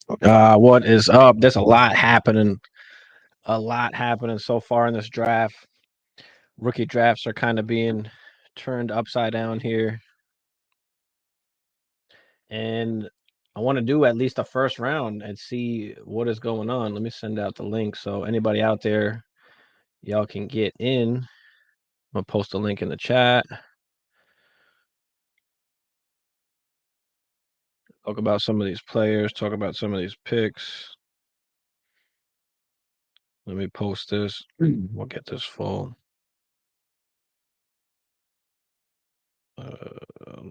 What is up? There's a lot happening. A lot happening so far in this draft. Rookie drafts are kind of being turned upside down here. And I want to do at least a first round and see what is going on. Let me send out the link so anybody out there, y'all can get in. I'm going to post a link in the chat. Talk about some of these players, talk about some of these picks. Let me post this. We'll get this full.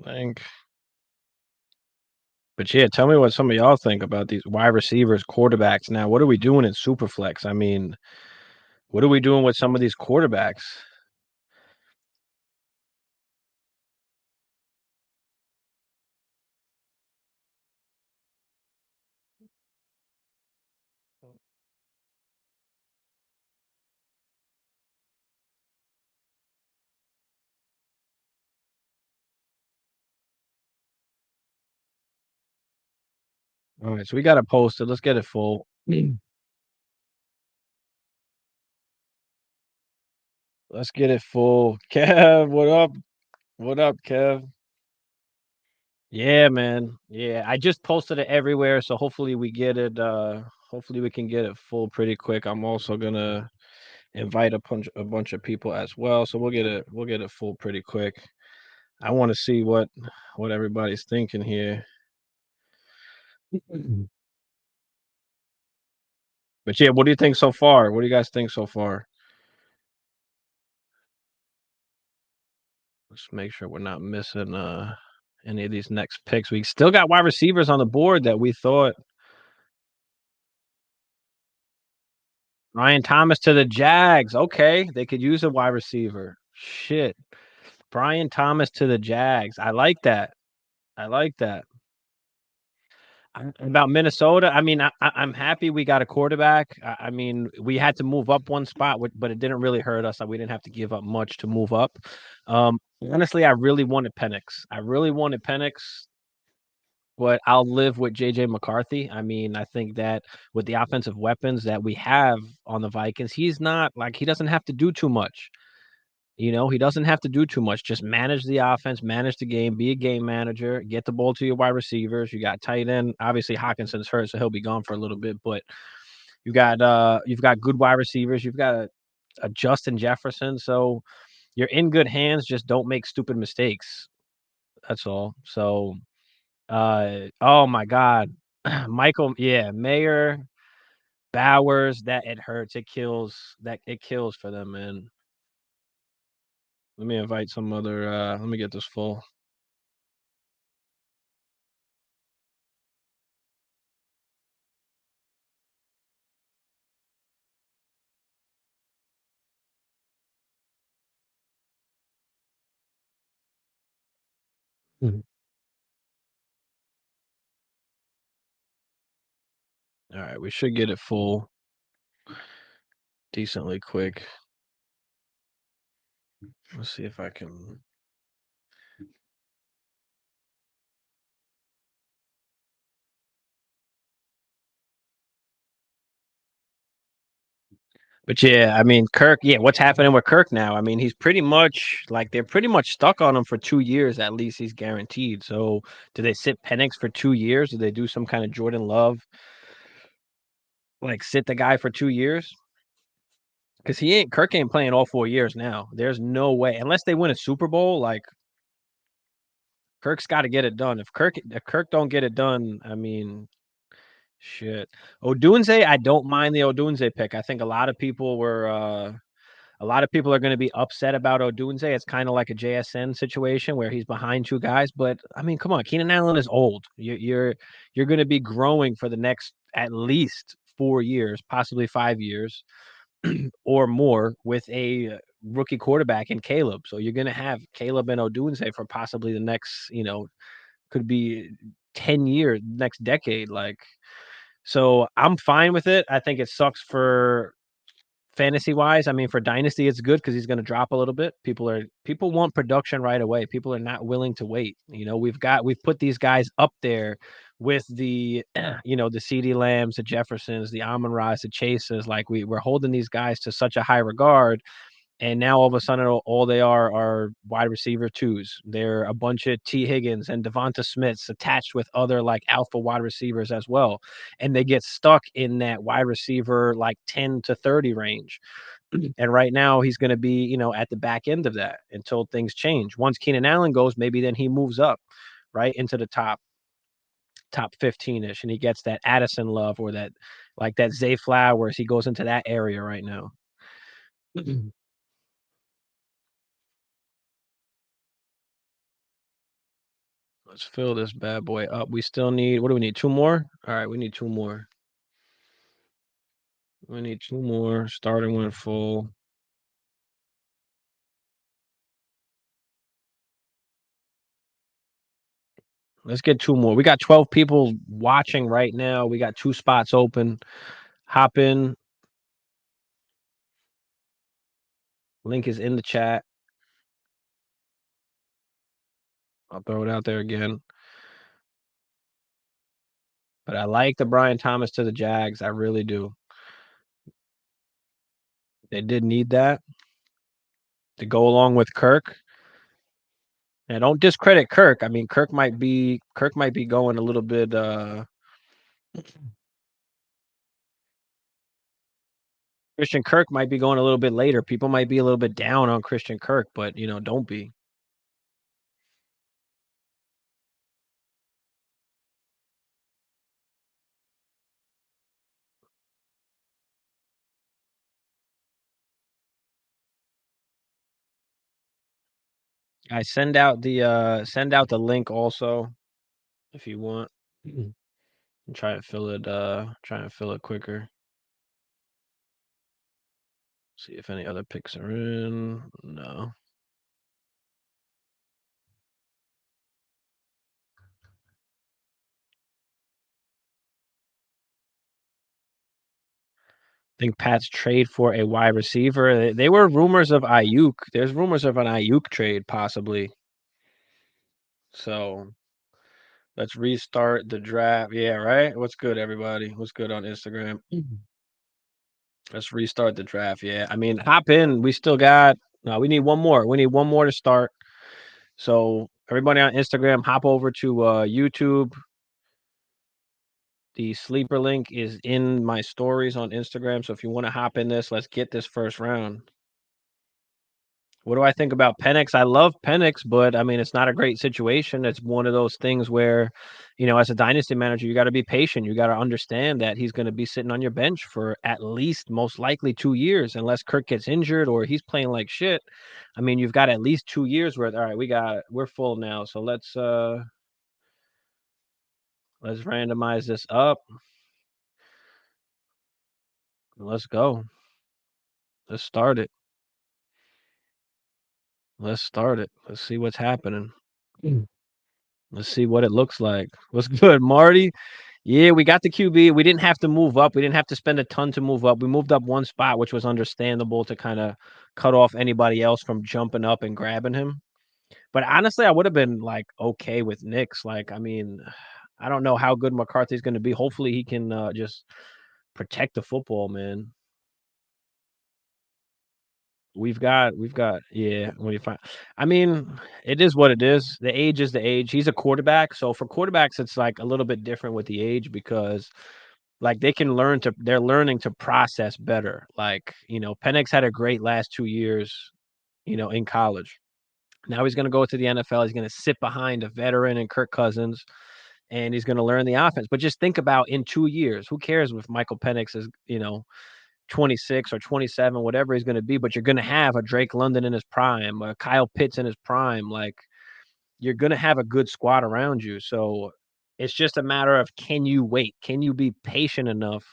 Link. But yeah, tell me what some of y'all think about these wide receivers, quarterbacks. Now, what are we doing in Superflex? I mean, what are we doing with some of these quarterbacks? All right, so we got to post it. Let's get it full. Let's get it full. Kev, what up? What up, Kev? Yeah, man. Yeah, I just posted it everywhere, so hopefully we get it. Hopefully we can get it full pretty quick. I'm also gonna invite a bunch of people as well, so we'll get it full pretty quick. I want to see what everybody's thinking here. But yeah, what do you think so far? What do you guys think so far? Let's make sure we're not missing any of these next picks. We still got wide receivers on the board that we thought. Brian Thomas to the Jags. Okay, they could use a wide receiver. Shit. Brian Thomas to the Jags. I like that. I like that. About Minnesota, I mean, I'm happy we got a quarterback. I mean, we had to move up one spot, but it didn't really hurt us. We didn't have to give up much to move up. Honestly, I really wanted Penix. I really wanted Penix, but I'll live with JJ McCarthy. I mean, I think that with the offensive weapons that we have on the Vikings, he's not like he doesn't have to do too much. He doesn't have to do too much. Just manage the offense, manage the game, be a game manager, get the ball to your wide receivers. You got tight end. Obviously, Hawkinson's hurt, so he'll be gone for a little bit. But you've got good wide receivers. You've got a Justin Jefferson. So you're in good hands. Just don't make stupid mistakes. That's all. So oh my God. Michael, yeah, Mayer, Bowers, that it hurts. It kills for them, man. Let me invite some other let me get this full. Mhm. All right, we should get it full decently quick. Let's see if I can. But yeah, I mean, Kirk, yeah, what's happening with Kirk now? I mean, he's pretty much like they're pretty much stuck on him for 2 years at least. He's guaranteed. So, do they sit Penix for 2 years? Do they do some kind of Jordan Love, like sit the guy for 2 years? Because Kirk ain't playing all 4 years now. There's no way unless they win a Super Bowl. Like Kirk's got to get it done. If Kirk don't get it done, I mean, shit. Odunze, I don't mind the Odunze pick. I think a lot of people are going to be upset about Odunze. It's kind of like a JSN situation where he's behind two guys. But I mean, come on, Keenan Allen is old. You're going to be growing for the next at least 4 years, possibly 5 years or more with a rookie quarterback in Caleb. So you're going to have Caleb and Odunze for possibly the next, could be 10 years, next decade. Like, so I'm fine with it. I think it sucks for fantasy wise. I mean, for Dynasty, it's good because he's going to drop a little bit. People want production right away. People are not willing to wait. We've put these guys up there with the the CeeDee Lambs, the Jeffersons, the Amon-Ra's, the Chases. Like we're holding these guys to such a high regard, and now all of a sudden all they are wide receiver twos. They're a bunch of T. Higgins and Devonta Smiths attached with other like alpha wide receivers as well, and they get stuck in that wide receiver like 10 to 30 range. And right now he's going to be, at the back end of that until things change. Once Keenan Allen goes, maybe then he moves up right into the top 15ish, and he gets that Addison love or that like that Zay Flowers. He goes into that area right now. Let's fill this bad boy up. We still need, what do we need? Two more? All right, we need two more. We need two more. Starting when full. Let's get two more. We got 12 people watching right now. We got two spots open. Hop in. Link is in the chat. I'll throw it out there again. But I like the Brian Thomas to the Jags. I really do. They did need that to go along with Kirk. And don't discredit Kirk. I mean, Kirk might be going a little bit Christian Kirk might be going a little bit later. People might be a little bit down on Christian Kirk, but don't be. I send out the link also if you want. And try and fill it quicker. See if any other picks are in. No. Think Pats trade for a wide receiver. They were rumors of Ayuk. There's rumors of an Ayuk trade possibly. So let's restart the draft. Yeah, right. What's good, everybody? What's good on Instagram? Let's restart the draft. Yeah, I mean, hop in. We still got. No, we need one more. We need one more to start. So everybody on Instagram, hop over to YouTube. The sleeper link is in my stories on Instagram. So if you want to hop in this, let's get this first round. What do I think about Penix? I love Penix, but I mean, it's not a great situation. It's one of those things where, as a dynasty manager, you got to be patient. You got to understand that he's going to be sitting on your bench for at least, most likely, 2 years, unless Kirk gets injured or he's playing like shit. I mean, you've got at least 2 years worth. All right, we're full now. So let's randomize this up. Let's go. Let's start it. Let's start it. Let's see what's happening. Let's see what it looks like. What's good, Marty? Yeah, we got the QB. We didn't have to move up. We didn't have to spend a ton to move up. We moved up one spot, which was understandable to kind of cut off anybody else from jumping up and grabbing him. But honestly, I would have been like okay with Knicks. Like, I mean, I don't know how good McCarthy's going to be. Hopefully, he can just protect the football, man. We've got, yeah. When you find, I mean, it is what it is. The age is the age. He's a quarterback, so for quarterbacks, it's like a little bit different with the age because, like, they're learning to process better. Like, Penix had a great last 2 years, in college. Now he's going to go to the NFL. He's going to sit behind a veteran and Kirk Cousins, and he's going to learn the offense. But just think about in 2 years, who cares if Michael Penix is, 26 or 27, whatever he's going to be, but you're going to have a Drake London in his prime, a Kyle Pitts in his prime. Like, you're going to have a good squad around you. So it's just a matter of, can you wait? Can you be patient enough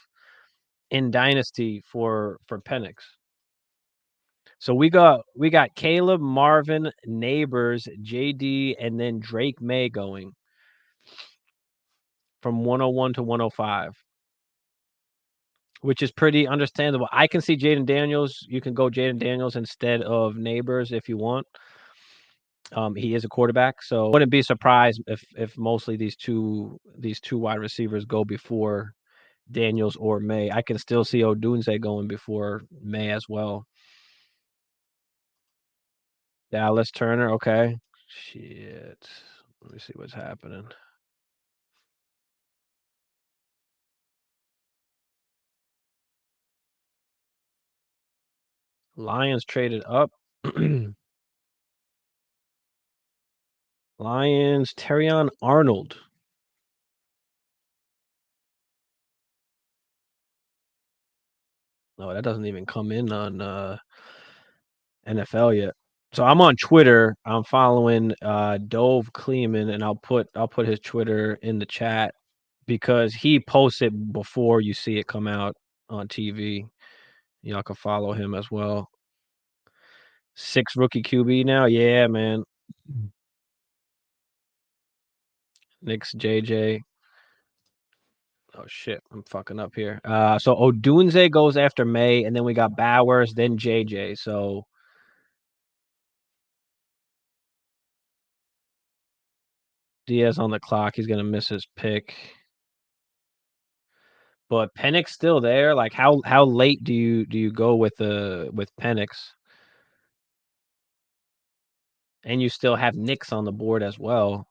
in Dynasty for Penix? So we got Caleb, Marvin, Neighbors, JD, and then Drake May going from 101 to 105. Which is pretty understandable. I can see Jaden Daniels. You can go Jaden Daniels instead of Neighbors if you want. He is a quarterback, so wouldn't be surprised if mostly these two wide receivers go before Daniels or May. I can still see Odunze going before May as well. Dallas Turner, okay. Shit. Let me see what's happening. Lions traded up. Lions, Terrion Arnold. No, that doesn't even come in on NFL yet. So I'm on Twitter. I'm following Dove Kleeman, and I'll put his Twitter in the chat because he posts it before you see it come out on TV. Y'all can follow him as well. 6 rookie QB now. Yeah, man. Knicks JJ. Oh shit, I'm fucking up here. So Odunze goes after May, and then we got Bowers, then JJ. So Diaz on the clock. He's gonna miss his pick. But Penix still there. Like how late do you go with Penix? And you still have Knicks on the board as well.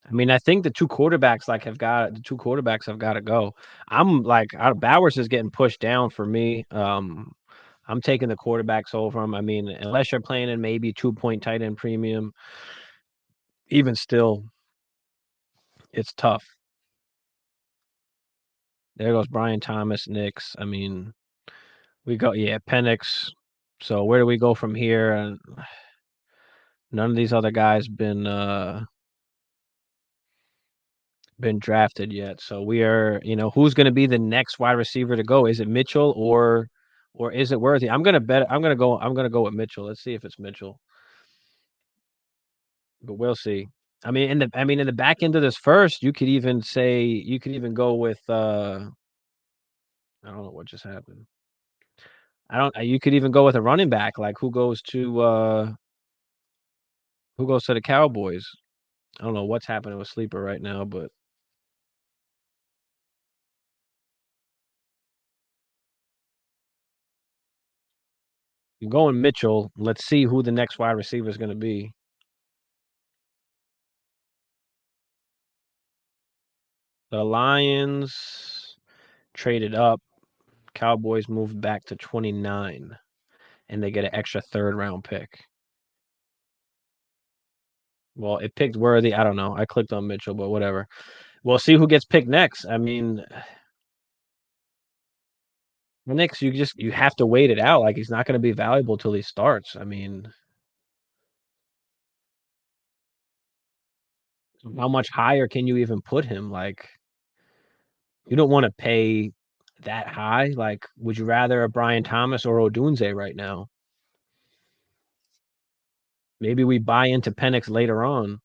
I mean, I think the two quarterbacks have got to go. I'm like Bowers is getting pushed down for me. I'm taking the quarterbacks over him. I mean, unless you're playing in maybe 2 point tight end premium, even still, it's tough. There goes Brian Thomas, Knicks. I mean, we go Penix. So where do we go from here? And none of these other guys been drafted yet. So we are, who's going to be the next wide receiver to go? Is it Mitchell or is it Worthy? I'm going to go with Mitchell. Let's see if it's Mitchell. But we'll see. In the back end of this first, you could even go with I don't know what just happened. I don't you could even go with a running back like who goes to the Cowboys. I don't know what's happening with Sleeper right now, but you're going Mitchell. Let's see who the next wide receiver is going to be. The Lions traded up. Cowboys moved back to 29, and they get an extra third-round pick. Well, it picked Worthy. I don't know. I clicked on Mitchell, but whatever. We'll see who gets picked next. I mean, next you have to wait it out. Like he's not going to be valuable till he starts. I mean, how much higher can you even put him? Like you don't want to pay that high. Like, would you rather a Brian Thomas or Odunze right now? Maybe we buy into Penix later on.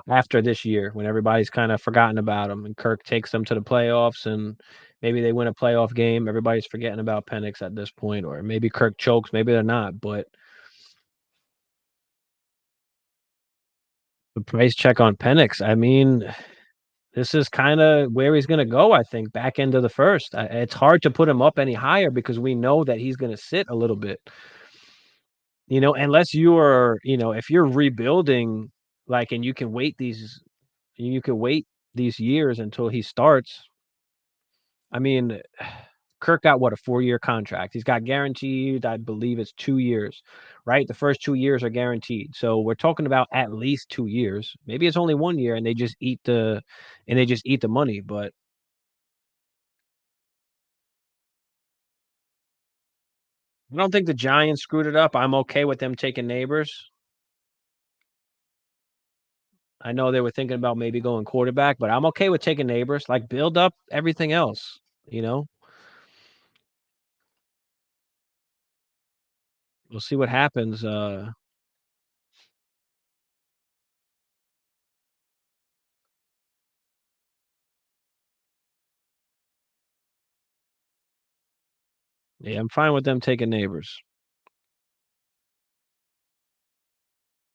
After this year when everybody's kind of forgotten about him and Kirk takes them to the playoffs and maybe they win a playoff game, everybody's forgetting about Penix at this point, or maybe Kirk chokes, maybe they're not, but the price check on Penix, I mean, this is kind of where he's going to go, I think, back end of the first. It's hard to put him up any higher because we know that he's going to sit a little bit. Unless if you're rebuilding, like, and you can wait these years until he starts. I mean, Kirk got what, a 4-year contract. He's got guaranteed, I believe it's 2 years, right? The first 2 years are guaranteed. So we're talking about at least 2 years. Maybe it's only 1 year and they just eat the money, but I don't think the Giants screwed it up. I'm okay with them taking Neighbors. I know they were thinking about maybe going quarterback, but I'm okay with taking Neighbors. Like build up everything else, you know? We'll see what happens. Yeah, I'm fine with them taking Neighbors.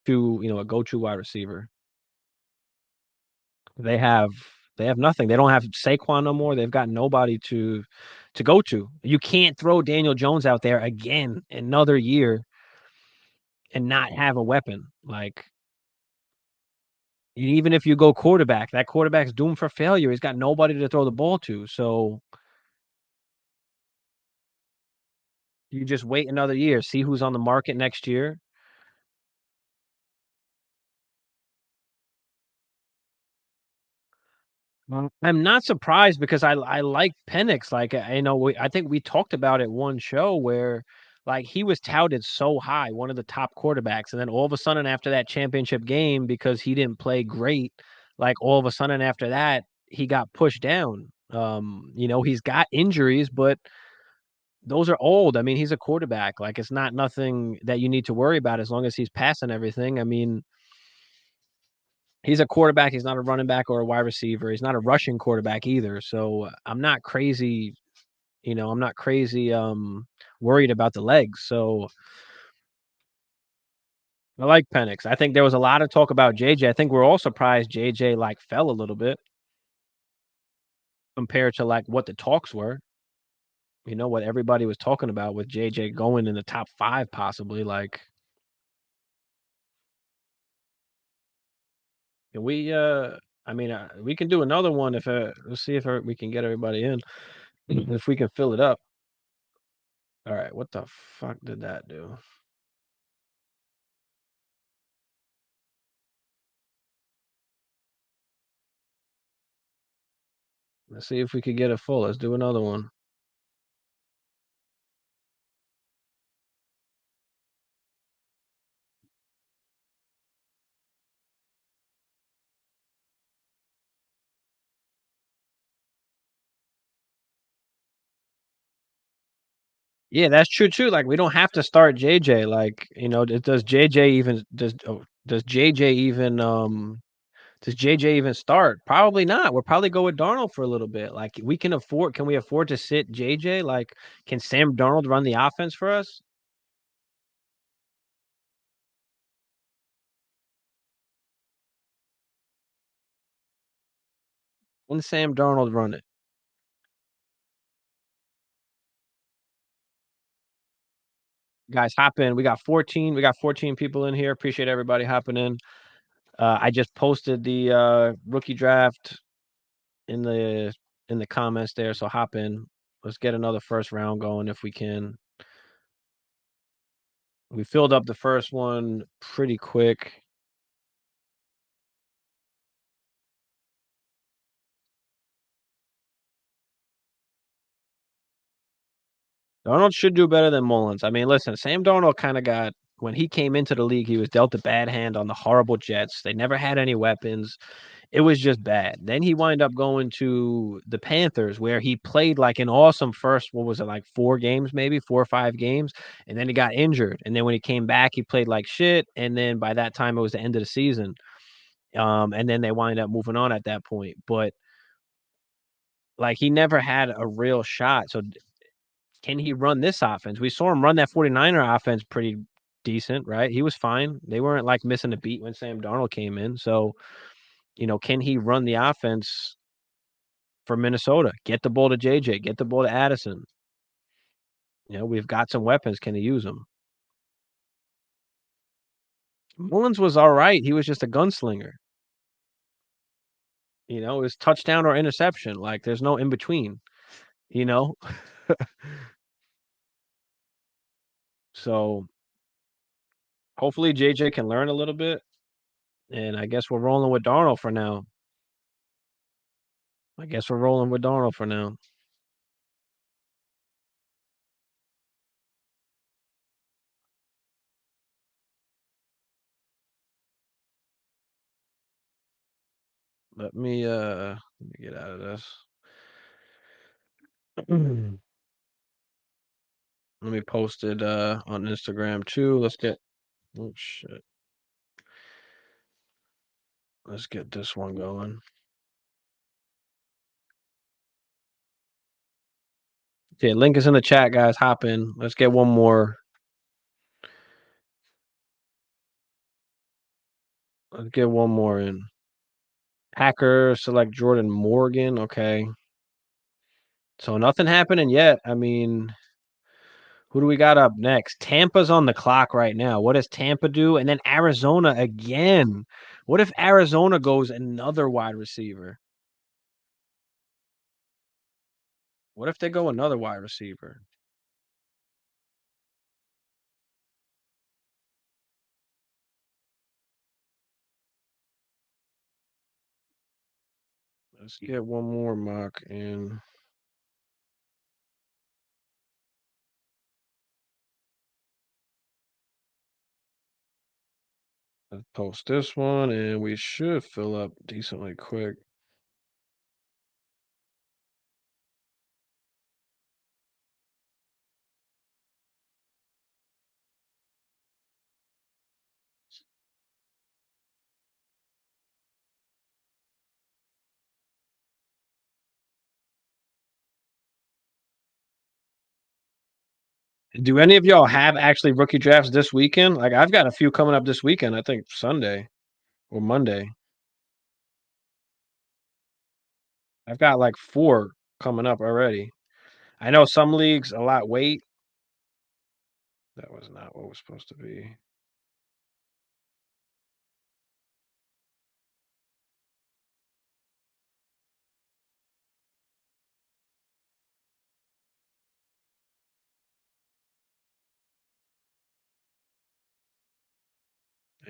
a go-to wide receiver. They have they have nothing. They don't have Saquon no more. They've got nobody to go to. You can't throw Daniel Jones out there again another year and not have a weapon. Like even if you go quarterback, that quarterback's doomed for failure. He's got nobody to throw the ball to. So you just wait another year, see who's on the market next year. I'm not surprised because I like Penix. Like I think we talked about it one show where like he was touted so high, one of the top quarterbacks, and then all of a sudden after that championship game, because he didn't play great, like all of a sudden after that he got pushed down. He's got injuries, but those are old. I mean, he's a quarterback. Like it's not nothing that you need to worry about as long as he's passing everything. I mean, he's a quarterback. He's not a running back or a wide receiver. He's not a rushing quarterback either. So I'm not crazy. I'm not crazy worried about the legs. So I like Penix. I think there was a lot of talk about JJ. I think we're all surprised JJ like fell a little bit compared to like what the talks were. What everybody was talking about with JJ going in the top 5 possibly. Like can we I mean, we can do another one if let's see if we can get everybody in if we can fill it up. All right, what the fuck did that do? Let's see if we could get it full. Let's do another one. Yeah, that's true too. Like we don't have to start JJ. Like, does JJ even does JJ even does JJ even start? Probably not. We'll probably go with Darnold for a little bit. Like can we afford to sit JJ? Like, can Sam Darnold run the offense for us? Can Sam Darnold run it? Guys, hop in. We got 14 people in here. Appreciate everybody hopping in. I just posted the rookie draft in the comments there, so hop in. Let's get another first round going if we can. We filled up the first one pretty quick. Darnold should do better than Mullins. I mean, listen, Sam Darnold kind of got when he came into the league, he was dealt a bad hand on the horrible Jets. They never had any weapons. It was just bad. Then he wound up going to the Panthers, where he played like an awesome first, what was it, like 4 games, maybe 4 or 5 games, and then he got injured. And then when he came back, he played like shit. And then by that time, it was the end of the season. And then they wind up moving on at that point. But like he never had a real shot. So can he run this offense? We saw him run that 49er offense pretty decent, right? He was fine. They weren't like missing a beat when Sam Darnold came in. So, can he run the offense for Minnesota? Get the ball to JJ, get the ball to Addison. We've got some weapons. Can he use them? Mullins was all right. He was just a gunslinger. It was touchdown or interception. Like there's no in between, you know? So hopefully JJ can learn a little bit. And I guess we're rolling with Darnold for now. I guess we're rolling with Darnold for now. Let me get out of this. Let me post it on Instagram too. Oh shit. Let's get this one going. Yeah, link is in the chat, guys. Hop in. Let's get one more Let's get one more in. Packers select Jordan Morgan. Okay. So nothing happening yet. I mean, who do we got up next? Tampa's on the clock right now. What does Tampa do? And then Arizona again. What if Arizona goes another wide receiver? What if they go another wide receiver? Let's get one more mock in. Let's post this one, and we should fill up decently quick. Do any of y'all have actually rookie drafts this weekend? Like I've got a few coming up this weekend. I think Sunday or Monday. I've got like 4 coming up already. I know some leagues a lot wait. That was not what was supposed to be.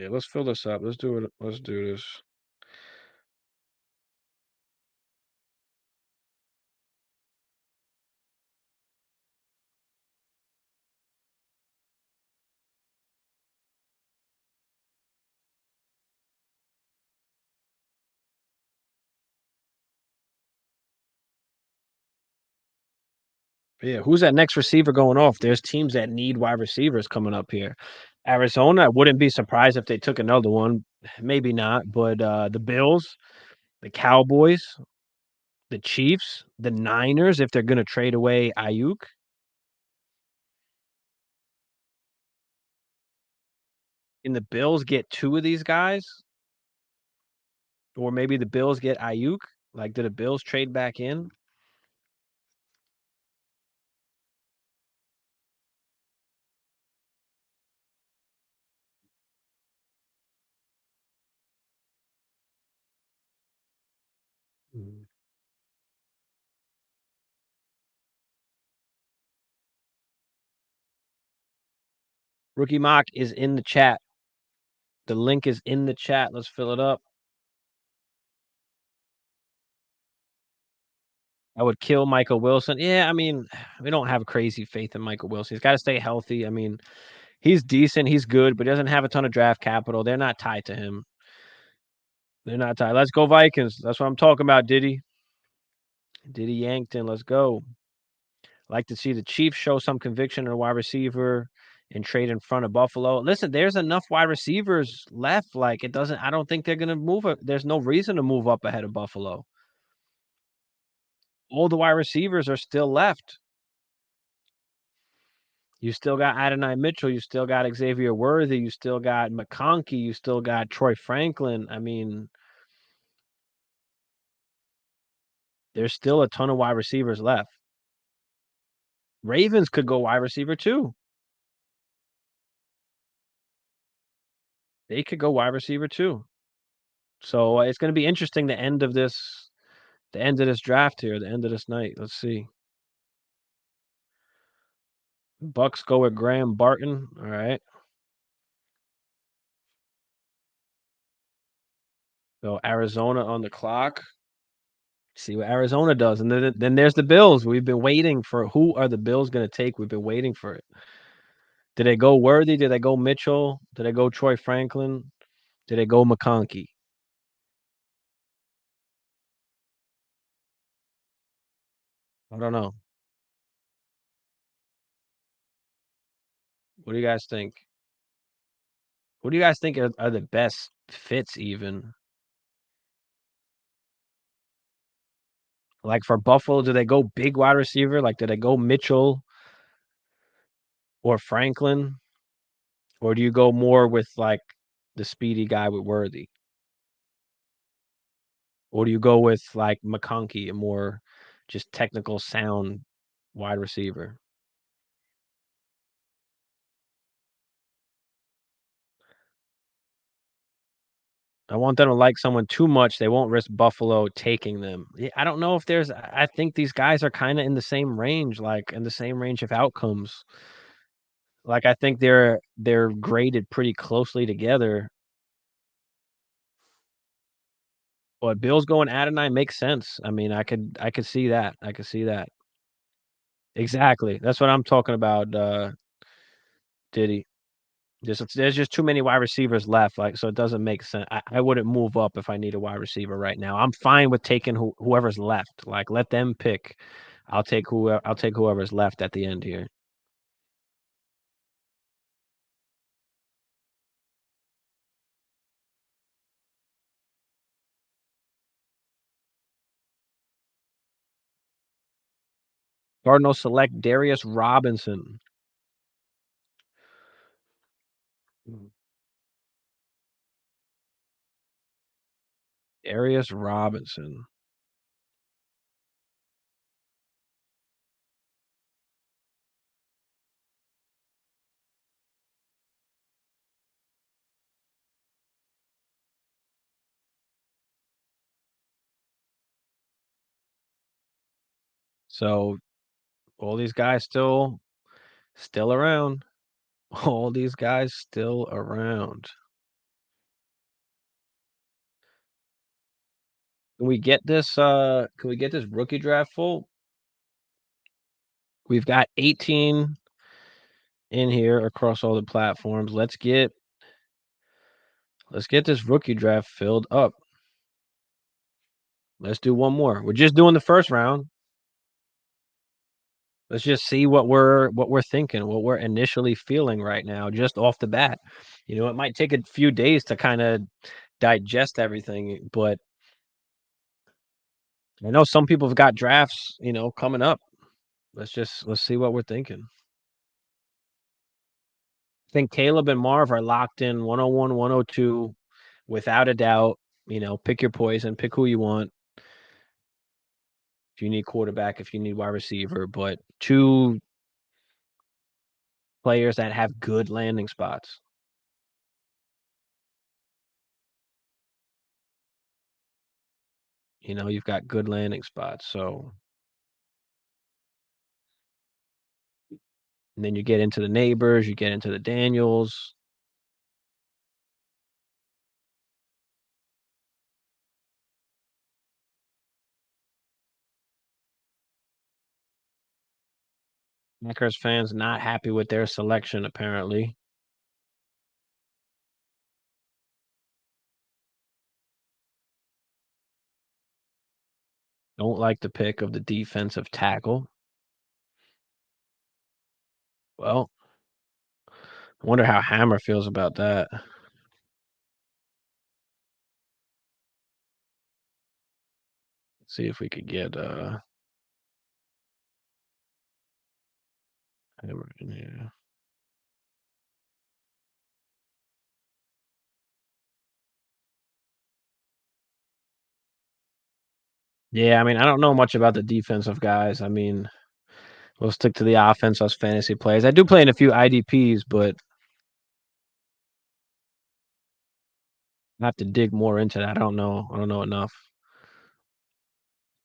Yeah, let's fill this up. Let's do it. Let's do this. Yeah, who's that next receiver going off? There's teams that need wide receivers coming up here. Arizona, I wouldn't be surprised if they took another one. Maybe not, but the Bills, the Cowboys, the Chiefs, the Niners, if they're gonna trade away Ayuk, and the Bills get 2 of these guys, or maybe the Bills get Ayuk. Like, do the Bills trade back in? Mm. Rookie mock is in the chat. The link is in the chat. Let's fill it up. I would kill Michael Wilson. Yeah, I mean, we don't have crazy faith in Michael Wilson. He's got to stay healthy. I mean, he's decent, he's good, but he doesn't have a ton of draft capital. They're not tied to him. They're not tied. Let's go Vikings. That's what I'm talking about, Diddy. Diddy Yankton. Let's go. Like to see the Chiefs show some conviction in a wide receiver and trade in front of Buffalo. Listen, there's enough wide receivers left. Like it doesn't. I don't think they're gonna move. There's no reason to move up ahead of Buffalo. All the wide receivers are still left. You still got Adonai Mitchell. You still got Xavier Worthy. You still got McConkey. You still got Troy Franklin. I mean, there's still a ton of wide receivers left. Ravens could go wide receiver too. They could go wide receiver too. So it's going to be interesting. The end of this draft here, the end of this night. Let's see. Bucks go with Graham Barton. All right. So Arizona on the clock. See what Arizona does, and then there's the Bills. We've been waiting for who are the Bills going to take? We've been waiting for it. Did they go Worthy? Did they go Mitchell? Did they go Troy Franklin? Did they go McConkey? I don't know. What do you guys think? What do you guys think are the best fits even? Like for Buffalo, do they go big wide receiver? Like, do they go Mitchell or Franklin? Or do you go more with like the speedy guy with Worthy? Or do you go with, like, McConkey, a more just technical sound wide receiver? I want them to like someone too much, they won't risk Buffalo taking them. Yeah, I don't know if there's I think these guys are kinda in the same range, like, in the same range of outcomes. Like, I think they're graded pretty closely together, but Bills going Adonai makes sense. I mean, I could see that, I could see that. Exactly, that's what I'm talking about, Diddy. There's just too many wide receivers left, like, so it doesn't make sense. I wouldn't move up if I need a wide receiver right now. I'm fine with taking whoever's left, like, let them pick. I'll take whoever's left at the end here. Cardinals select Darius Robinson. Mm. Darius Robinson. So, all these guys still around. All these guys still around. Can we get this rookie draft full? We've got 18 in here across all the platforms. Let's get this rookie draft filled up. Let's do one more. We're just doing the first round. Let's just see what we're thinking, what we're initially feeling right now, just off the bat. It might take a few days to kind of digest everything, but I know some people have got drafts, coming up. Let's see what we're thinking. I think Caleb and Marv are locked in 101, 102, without a doubt. Pick your poison, pick who you want. If you need quarterback, if you need wide receiver, but two players that have good landing spots. You've got good landing spots. So, and then you get into the neighbors, you get into the Daniels. Packers fans not happy with their selection, apparently. Don't like the pick of the defensive tackle. Well, I wonder how Hammer feels about that. Let's see if we could get Hammer in here. Yeah, I mean, I don't know much about the defensive guys. I mean, we'll stick to the offense, us fantasy players. I do play in a few IDPs, but I have to dig more into that. I don't know. I don't know enough.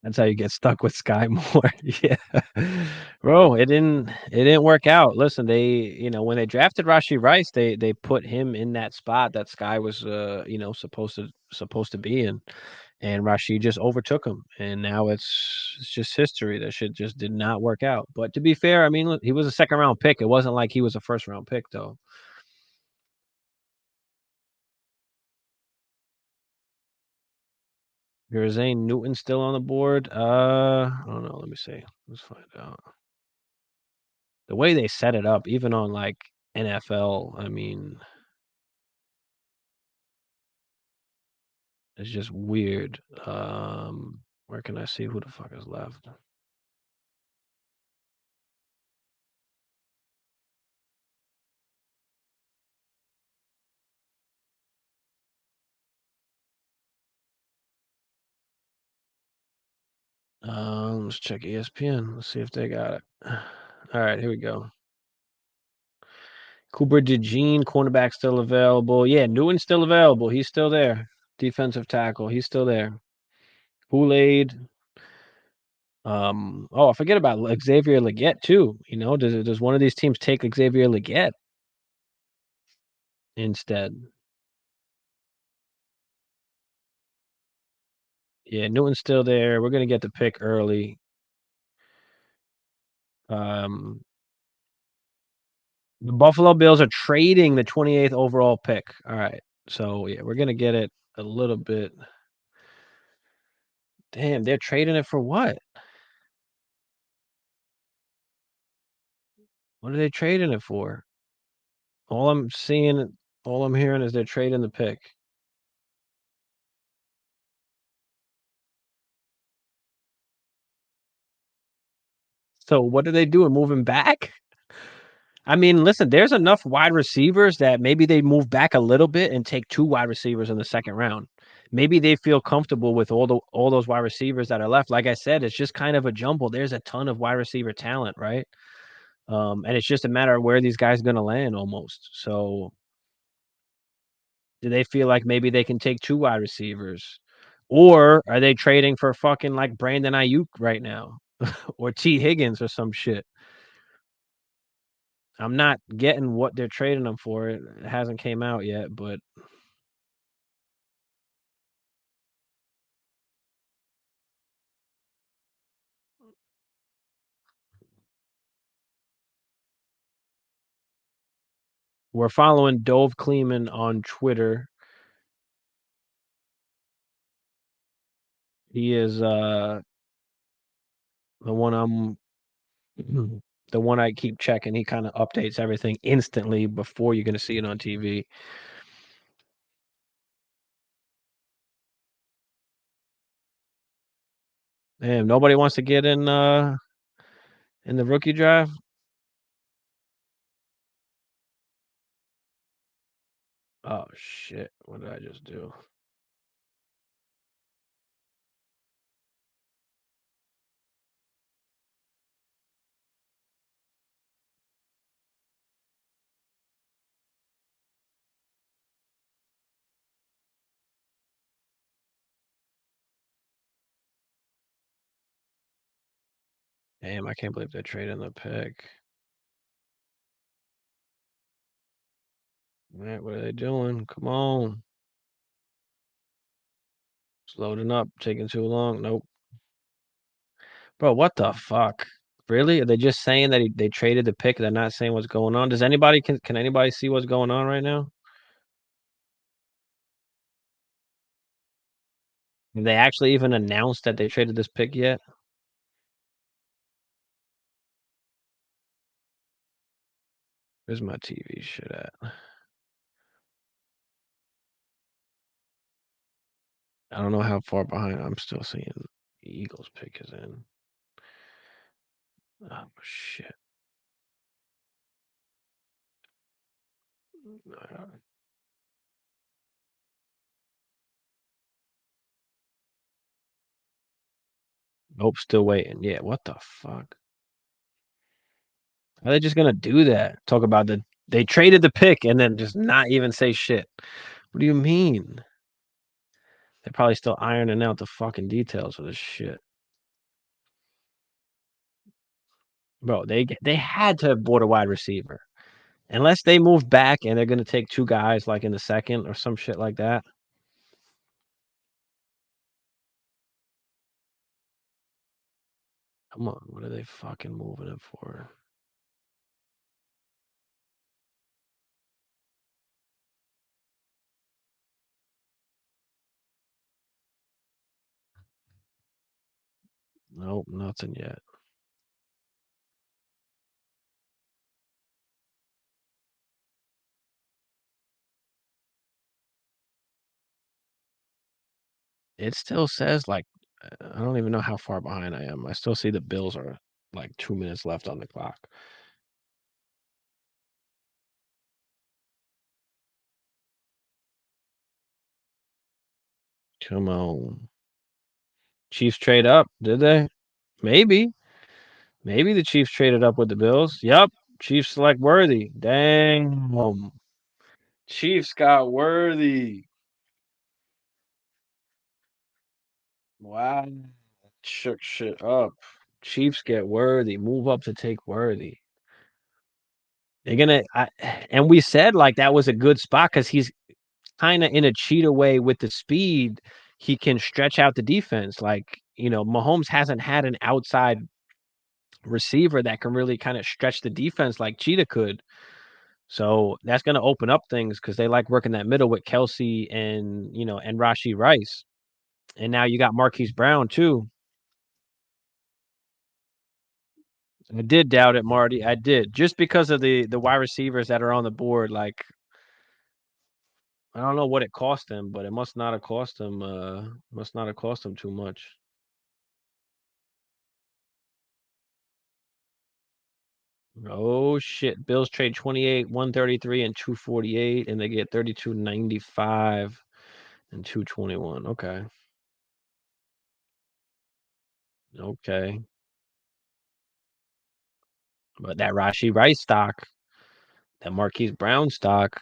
That's how you get stuck with Sky Moore. Yeah. Bro, it didn't work out. Listen, when they drafted Rashi Rice, they put him in that spot that Sky was supposed to be in. And Rashi just overtook him. And now it's just history. That shit just did not work out. But to be fair, I mean, look, he was a second round pick. It wasn't like he was a first round pick though. There's Zane Newton still on the board. I don't know. Let me see. Let's find out. The way they set it up, even on like NFL, I mean, it's just weird. Where can I see who the fuck is left? Let's check ESPN. Let's see if they got it. All right, here we go. Cooper DeJean, cornerback still available. Yeah, Newton's still available. He's still there. Defensive tackle. He's still there. Kool-Aid. Oh, I forget about Xavier Legette too. You know, does one of these teams take Xavier Legette instead? Yeah, Newton's still there. We're gonna get the pick early. Um, the Buffalo Bills are trading the 28th overall pick. All right. So yeah, we're gonna get it a little bit. Damn, they're trading it for what? What are they trading it for? All I'm seeing, all I'm hearing is they're trading the pick. So what are they doing? Moving back? I mean, listen, there's enough wide receivers that maybe they move back a little bit and take 2 wide receivers in the second round. Maybe they feel comfortable with all those wide receivers that are left. Like I said, it's just kind of a jumble. There's a ton of wide receiver talent, right? And it's just a matter of where these guys going to land almost. So, do they feel like maybe they can take 2 wide receivers? Or are they trading for fucking like Brandon Ayuk right now or T Higgins or some shit? I'm not getting what they're trading them for. It hasn't came out yet, but we're following Dove Kleeman on Twitter. He is the one I'm the one I keep checking. He kind of updates everything instantly before you're going to see it on TV. Damn, nobody wants to get in the rookie draft. Oh shit! What did I just do? Damn, I can't believe they're trading the pick. Man, what are they doing? Come on. It's loading up, taking too long. Nope. Bro, what the fuck? Really? Are they just saying that they traded the pick? They're not saying what's going on. Does anybody can anybody see what's going on right now? Have they actually even announced that they traded this pick yet? Where's my TV shit at? I don't know how far behind I'm still seeing the Eagles pick is in. Oh shit. Nope, still waiting. Yeah, what the fuck? Are they just gonna do that? Talk about they traded the pick and then just not even say shit. What do you mean? They're probably still ironing out the fucking details of this shit. Bro, they had to have bought a wide receiver. Unless they move back and they're gonna take 2 guys like in the second or some shit like that. Come on, what are they fucking moving it for? Nope, nothing yet. It still says like I don't even know how far behind I am. I still see the Bills are like 2 minutes left on the clock. Come on. Chiefs trade up, did they? Maybe. Maybe the Chiefs traded up with the Bills. Yep. Chiefs select Worthy. Dang. Chiefs got Worthy. Wow. Shook shit up. Chiefs get Worthy. Move up to take Worthy. They're gonna and we said like that was a good spot because he's kind of in a cheetah way with the speed. He can stretch out the defense. Like, Mahomes hasn't had an outside receiver that can really kind of stretch the defense like Cheetah could. So that's going to open up things because they like working that middle with Kelsey and Rashee Rice. And now you got Marquise Brown too. I did doubt it, Marty. I did just because of the wide receivers that are on the board. Like, I don't know what it cost them, but it must not have cost them. Must not have cost them too much. Oh shit! Bills trade 28, 133, and 248, and they get 32.95 and 221. Okay, okay. But that Rashee Rice stock, that Marquise Brown stock,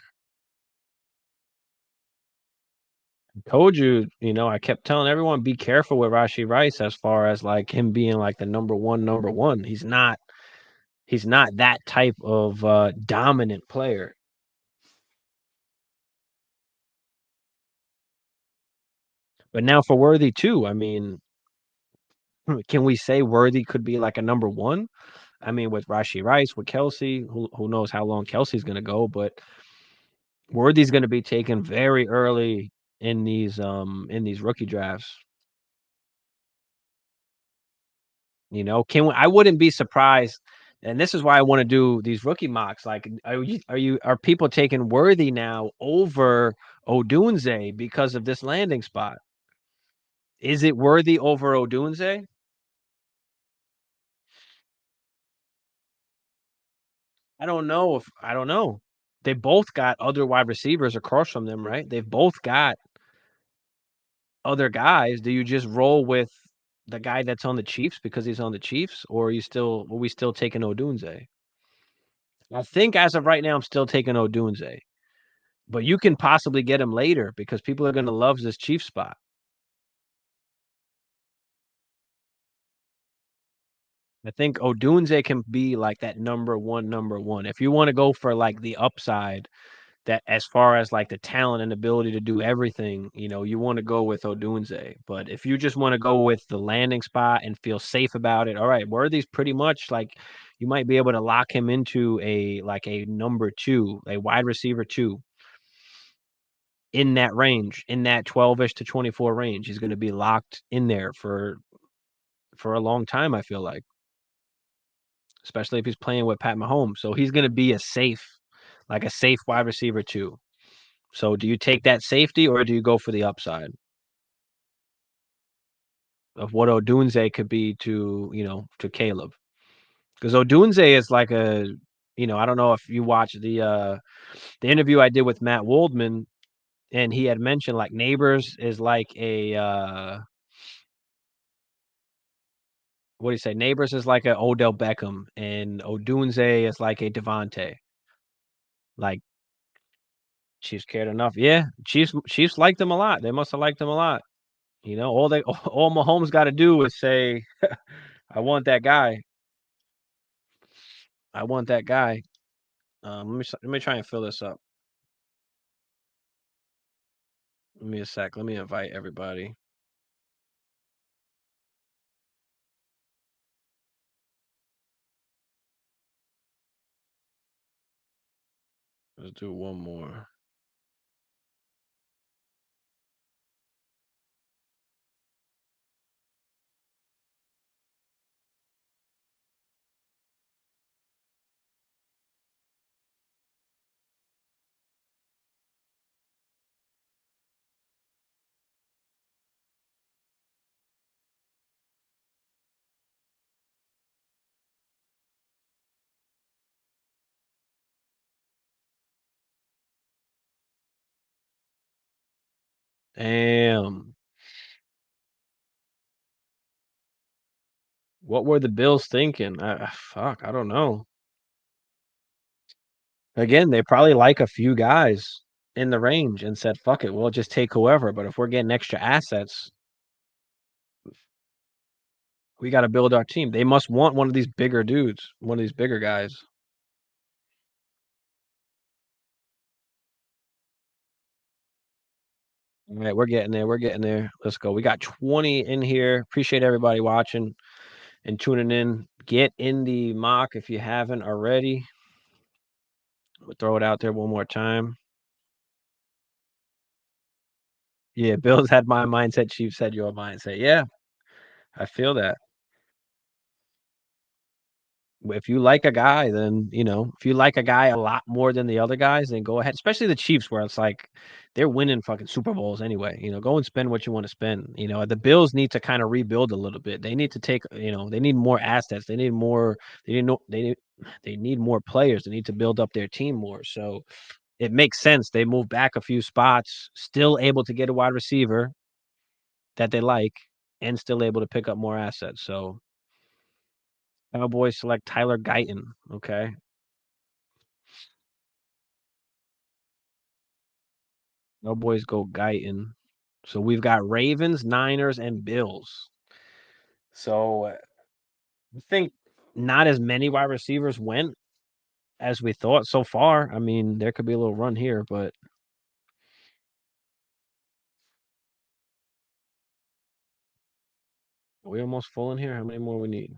told you, I kept telling everyone be careful with Rashee Rice as far as like him being like the number one. He's not that type of dominant player. But now for Worthy too, I mean, can we say Worthy could be like a number one? I mean, with Rashee Rice, with Kelsey, who knows how long Kelsey's gonna go, but Worthy's gonna be taken very early in these rookie drafts. I wouldn't be surprised, and this is why I want to do these rookie mocks. Like, are people taking Worthy now over Odunze because of this landing spot? Is it Worthy over Odunze? I don't know. They both got other wide receivers across from them, right? They've both got other guys. Do you just roll with the guy that's on the Chiefs because he's on the Chiefs, or are we still taking Odunze? I think as of right now, I'm still taking Odunze. But you can possibly get him later because people are gonna love this Chief spot. I think Odunze can be like that number one. If you want to go for like the upside, that as far as like the talent and ability to do everything, you want to go with Odunze. But if you just want to go with the landing spot and feel safe about it, all right, Worthy's pretty much like you might be able to lock him into a number two, a wide receiver two in that range, in that 12-ish to 24 range. He's going to be locked in there for a long time, I feel like, especially if he's playing with Pat Mahomes. So he's going to be like a safe wide receiver too. So do you take that safety or do you go for the upside of what Odunze could be to Caleb? Because Odunze is like I don't know if you watch the interview I did with Matt Waldman, and he had mentioned like Neighbors is like a what do you say? Neighbors is like a Odell Beckham, and Odunze is like a Devontae. Like Chiefs cared enough. Yeah, Chiefs liked him a lot. They must have liked him a lot. All Mahomes got to do is say, "I want that guy. I want that guy." Let me try and fill this up. Give me a sec. Let me invite everybody. Let's do one more. Damn. What were the Bills thinking? Fuck, I don't know. Again, they probably like a few guys in the range and said, "Fuck it, we'll just take whoever." But if we're getting extra assets, we got to build our team. They must want one of these bigger dudes, one of these bigger guys. All right, we're getting there. We're getting there. Let's go. We got 20 in here. Appreciate everybody watching and tuning in. Get in the mock if you haven't already. We'll throw it out there one more time. Yeah, Bills had my mindset. Chiefs had your mindset. Yeah, I feel that. If you like a guy, then, if you like a guy a lot more than the other guys, then go ahead. Especially the Chiefs, where it's like they're winning fucking Super Bowls anyway. Go and spend what you want to spend. The Bills need to kind of rebuild a little bit. They need to take, they need more assets. They need more. They need no. They need more players. They need to build up their team more. So it makes sense. They move back a few spots, still able to get a wide receiver that they like, and still able to pick up more assets. So Cowboys select Tyler Guyton. Okay. Cowboys go Guyton. So we've got Ravens, Niners, and Bills. So I think not as many wide receivers went as we thought so far. I mean, there could be a little run here, but are we almost full in here? How many more we need?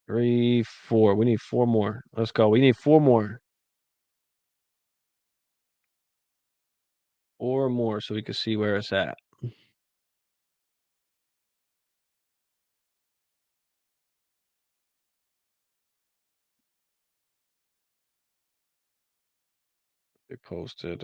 3, 4. We need 4 more. Let's go. We need 4 more. 4 more so we can see where it's at. They posted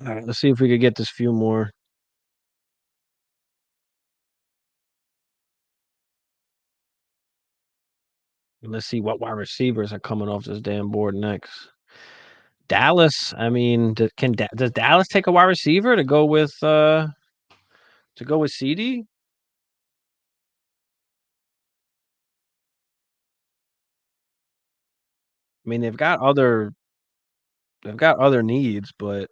all right, let's see if we could get this few more. Let's see what wide receivers are coming off this damn board next. Dallas, I mean, does Dallas take a wide receiver to go with CD? I mean, they've got other needs, but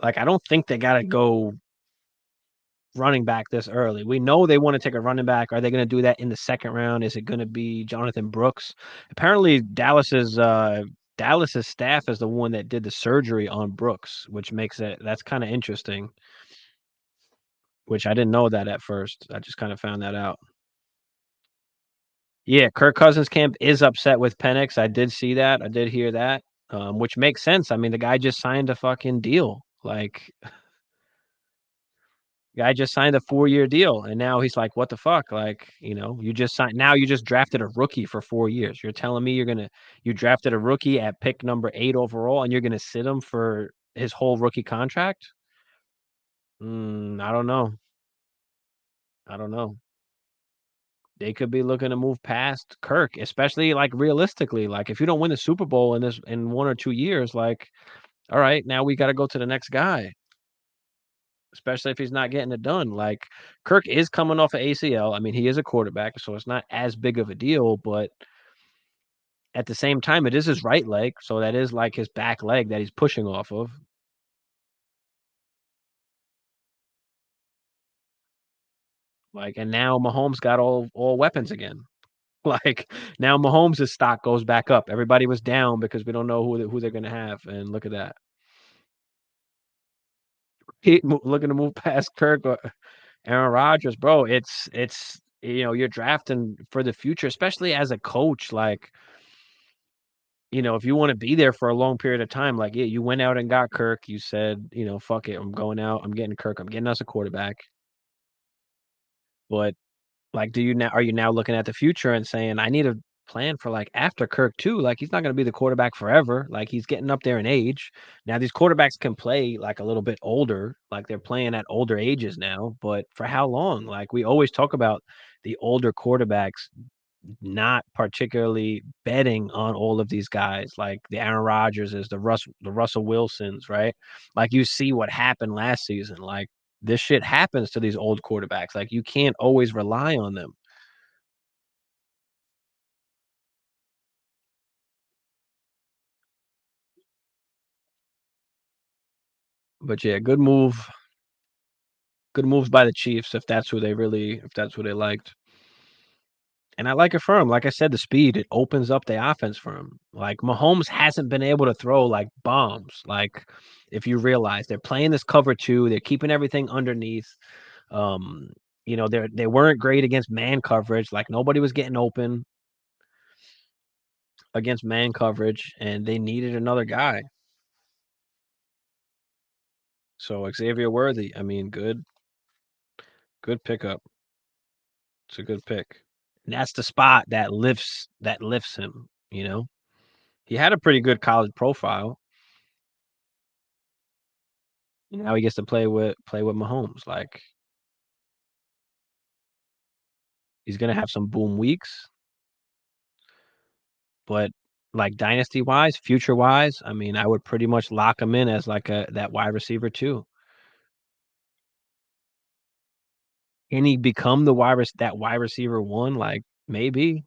like I don't think they got to go running back this early. We know they want to take a running back. Are they going to do that in the second round? Is it going to be Jonathan Brooks? Apparently, Dallas's staff is the one that did the surgery on Brooks, which makes that's kind of interesting. Which I didn't know that at first. I just kind of found that out. Yeah, Kirk Cousins camp is upset with Penix. I did see that. I did hear that, which makes sense. I mean, the guy just signed a fucking deal. Like, guy just signed a 4-year deal, and now he's like, "What the fuck?" Like, you just signed. Now you just drafted a rookie for 4 years. You're telling me you drafted a rookie at pick number 8 overall, and you're gonna sit him for his whole rookie contract? I don't know. I don't know. They could be looking to move past Kirk, especially like realistically. Like if you don't win the Super Bowl in 1 or 2 years, like, all right, now we got to go to the next guy, especially if he's not getting it done. Like Kirk is coming off of ACL. I mean, he is a quarterback, so it's not as big of a deal, but at the same time, it is his right leg, so that is like his back leg that he's pushing off of. Like, and now Mahomes got all weapons again. Like, now Mahomes' stock goes back up. Everybody was down because we don't know who they're gonna have, and look at that. Keep looking to move past Kirk or Aaron Rodgers, bro. It's you're drafting for the future, especially as a coach. Like, if you want to be there for a long period of time, like, yeah, you went out and got Kirk. You said, fuck it, I'm going out. I'm getting Kirk. I'm getting us a quarterback. But like, are you now looking at the future and saying, I need a plan for like after Kirk too? Like, he's not going to be the quarterback forever. Like, he's getting up there in age. Now, these quarterbacks can play like a little bit older, like they're playing at older ages now. But for how long? Like, we always talk about the older quarterbacks not particularly betting on all of these guys, like the Aaron Rodgerses, the Russell Wilsons, right? Like, you see what happened last season. Like, this shit happens to these old quarterbacks. Like, you can't always rely on them. But yeah, good moves by the Chiefs if that's who they liked. And I like it for him. Like I said, the speed, it opens up the offense for him. Like, Mahomes hasn't been able to throw like bombs. Like, if you realize they're playing this cover two, they're keeping everything underneath. Um, they weren't great against man coverage. Like, nobody was getting open against man coverage, and they needed another guy. So Xavier Worthy, I mean, good pickup. It's a good pick. And that's the spot that lifts him, you know? He had a pretty good college profile. Now he gets to play with Mahomes. Like, he's gonna have some boom weeks, but like dynasty wise, future wise, I mean, I would pretty much lock him in as like a that wide receiver too. Can he become that wide receiver one? Like, maybe,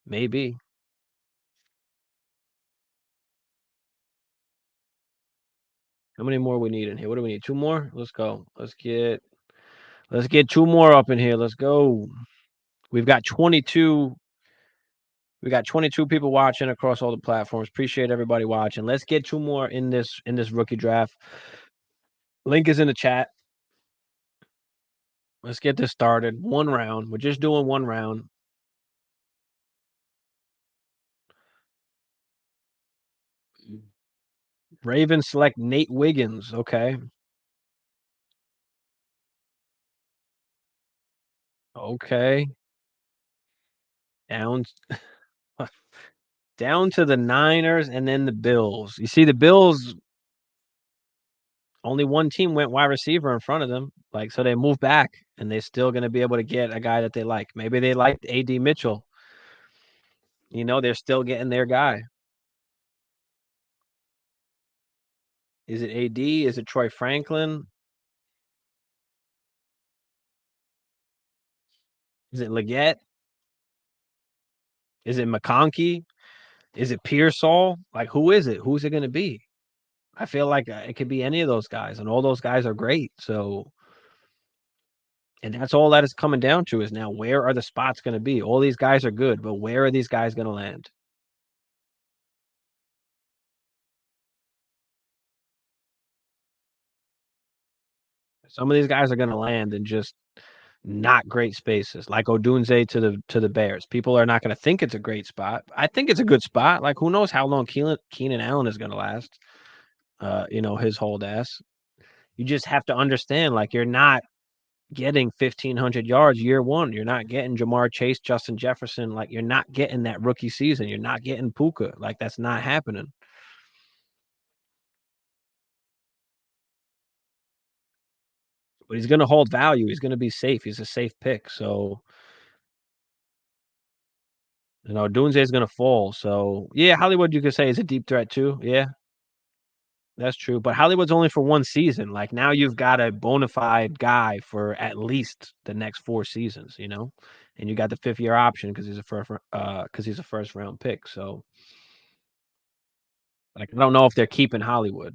maybe. How many more we need in here? What do we need? Two more? Let's go. Let's get two more up in here. Let's go. We've got 22. We got 22 people watching across all the platforms. Appreciate everybody watching. Let's get two more in this rookie draft. Link is in the chat. Let's get this started. One round. We're just doing one round. Ravens select Nate Wiggins. Okay. Okay. Down down to the Niners and then the Bills. You see, the Bills, only one team went wide receiver in front of them. Like, so they moved back and they're still going to be able to get a guy that they like. Maybe they liked AD Mitchell. They're still getting their guy. Is it AD? Is it Troy Franklin? Is it Leggett? Is it McConkey? Is it Pearsall? Like, who is it? Who's it going to be? I feel like it could be any of those guys, and all those guys are great. So, and that's all that is coming down to is now where are the spots going to be? All these guys are good, but where are these guys going to land? Some of these guys are going to land in just not great spaces, like Odunze to the Bears. People are not going to think it's a great spot. I think it's a good spot. Like, who knows how long Keenan Allen is going to last? His hold ass. You just have to understand, like, you're not getting 1,500 yards year one. You're not getting Jamar Chase, Justin Jefferson. Like, you're not getting that rookie season. You're not getting Puka. Like, that's not happening. But he's going to hold value. He's going to be safe. He's a safe pick. So, Dunze is going to fall. So, yeah, Hollywood, you could say, is a deep threat too. Yeah, that's true. But Hollywood's only for one season. Like, now you've got a bona fide guy for at least the next 4 seasons. And you got the 5th-year option because he's a first round pick. So, like, I don't know if they're keeping Hollywood.